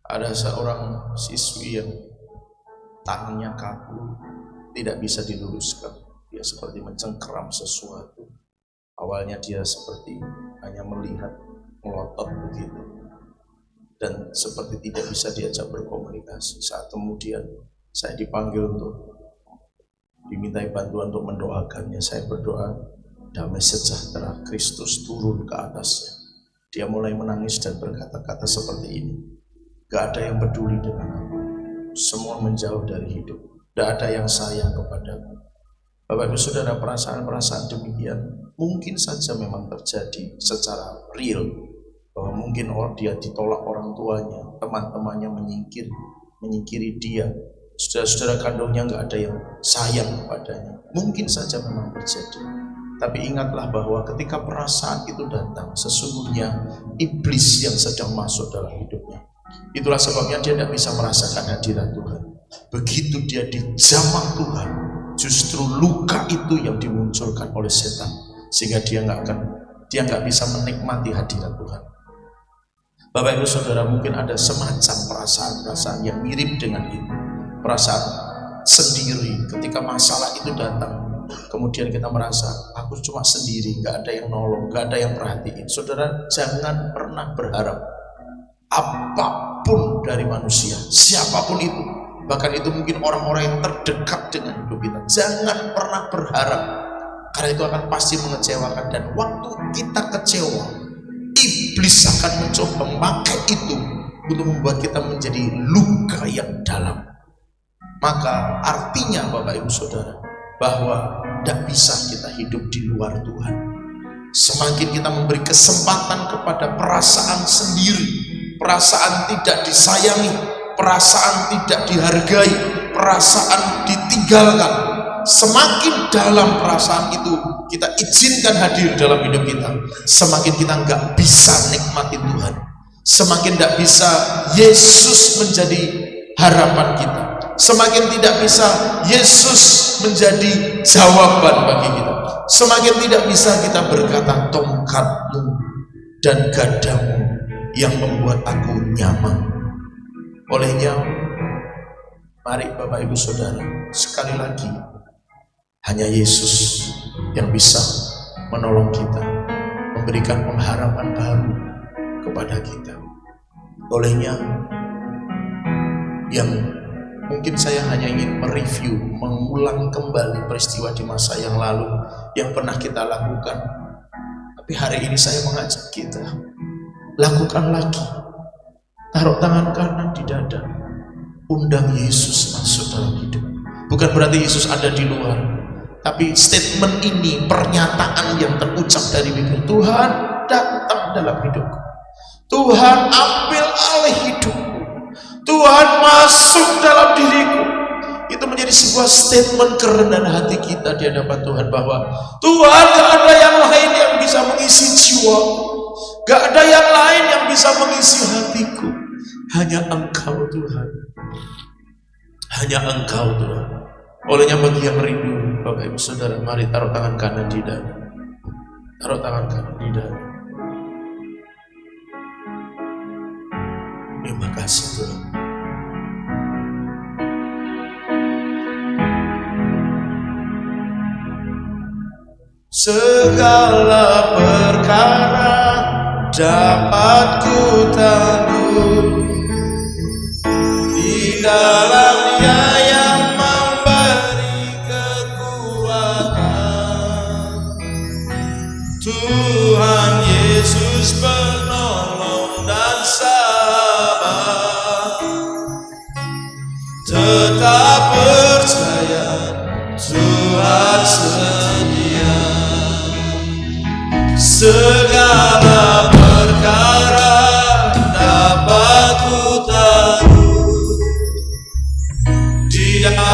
Ada seorang siswi yang tangannya kaku, tidak bisa diluruskan. Dia seperti mencengkeram sesuatu. Awalnya dia seperti hanya melihat, melotot begitu. Dan seperti tidak bisa diajak berkomunikasi. Saat kemudian saya dipanggil untuk dimintai bantuan untuk mendoakannya. Saya berdoa, damai sejahtera Kristus turun ke atasnya. Dia mulai menangis dan berkata-kata seperti ini. Gak ada yang peduli dengan aku. Semua menjauh dari hidup. Gak ada yang sayang kepadaku. Bapak Ibu Saudara, perasaan-perasaan demikian mungkin saja memang terjadi secara real. Bahwa mungkin dia ditolak orang tuanya, teman-temannya menyingkiri dia. Saudara-saudara kandungnya gak ada yang sayang kepadanya. Mungkin saja memang terjadi. Tapi ingatlah bahwa ketika perasaan itu datang, sesungguhnya iblis yang sedang masuk dalam hidupnya. Itulah sebabnya dia tidak bisa merasakan hadirat Tuhan. Begitu dia dijamah Tuhan, justru luka itu yang dimunculkan oleh setan, sehingga dia nggak bisa menikmati hadirat Tuhan. Bapak Ibu Saudara, mungkin ada semacam perasaan-perasaan yang mirip dengan itu. Perasaan sendiri ketika masalah itu datang. Kemudian kita merasa, aku cuma sendiri, gak ada yang nolong, gak ada yang perhatiin. Saudara, jangan pernah berharap apapun dari manusia, siapapun itu. Bahkan itu mungkin orang-orang yang terdekat dengan hidup kita. Jangan pernah berharap, karena itu akan pasti mengecewakan. Dan waktu kita kecewa, iblis akan mencoba memakai itu untuk membuat kita menjadi luka yang dalam. Maka artinya Bapak Ibu Saudara, bahwa tidak bisa kita hidup di luar Tuhan. Semakin kita memberi kesempatan kepada perasaan sendiri, perasaan tidak disayangi, perasaan tidak dihargai, perasaan ditinggalkan, semakin dalam perasaan itu kita izinkan hadir dalam hidup kita, semakin kita nggak bisa nikmati Tuhan, semakin tidak bisa Yesus menjadi harapan kita, semakin tidak bisa Yesus menjadi jawaban bagi kita, semakin tidak bisa kita berkata, tongkatmu dan gadamu yang membuat aku nyaman. Olehnya, mari Bapak Ibu Saudara, sekali lagi hanya Yesus yang bisa menolong kita, memberikan pengharapan baru kepada kita. Olehnya, yang mungkin saya hanya ingin mereview, mengulang kembali peristiwa di masa yang lalu yang pernah kita lakukan. Tapi hari ini saya mengajak kita, lakukan lagi. Taruh tangan kanan di dada, undang Yesus masuk dalam hidup. Bukan berarti Yesus ada di luar, tapi statement ini, pernyataan yang terucap dari bibir, Tuhan datang dalam hidupku, Tuhan ambil alih hidupku, Tuhan masuk dalam diriku. Itu menjadi sebuah statement kerendahan hati kita di hadapan Tuhan, bahwa Tuhan, gak ada yang lain yang bisa mengisi jiwaku, gak ada yang lain yang bisa mengisi hatiku, hanya Engkau Tuhan, hanya Engkau Tuhan. Olehnya bagi yang rindu, Bapak Ibu Saudara, mari taruh tangan kanan di dada, taruh tangan kanan di dada. Terima kasih Tuhan. Segala perkara dapat ku tanggung di dalam Dia yang memberi kekuatan. Tuhan Yesus penolong dan sabar, tetap percaya Tuhan setia. Segala perkara dapat ku tahu di dalam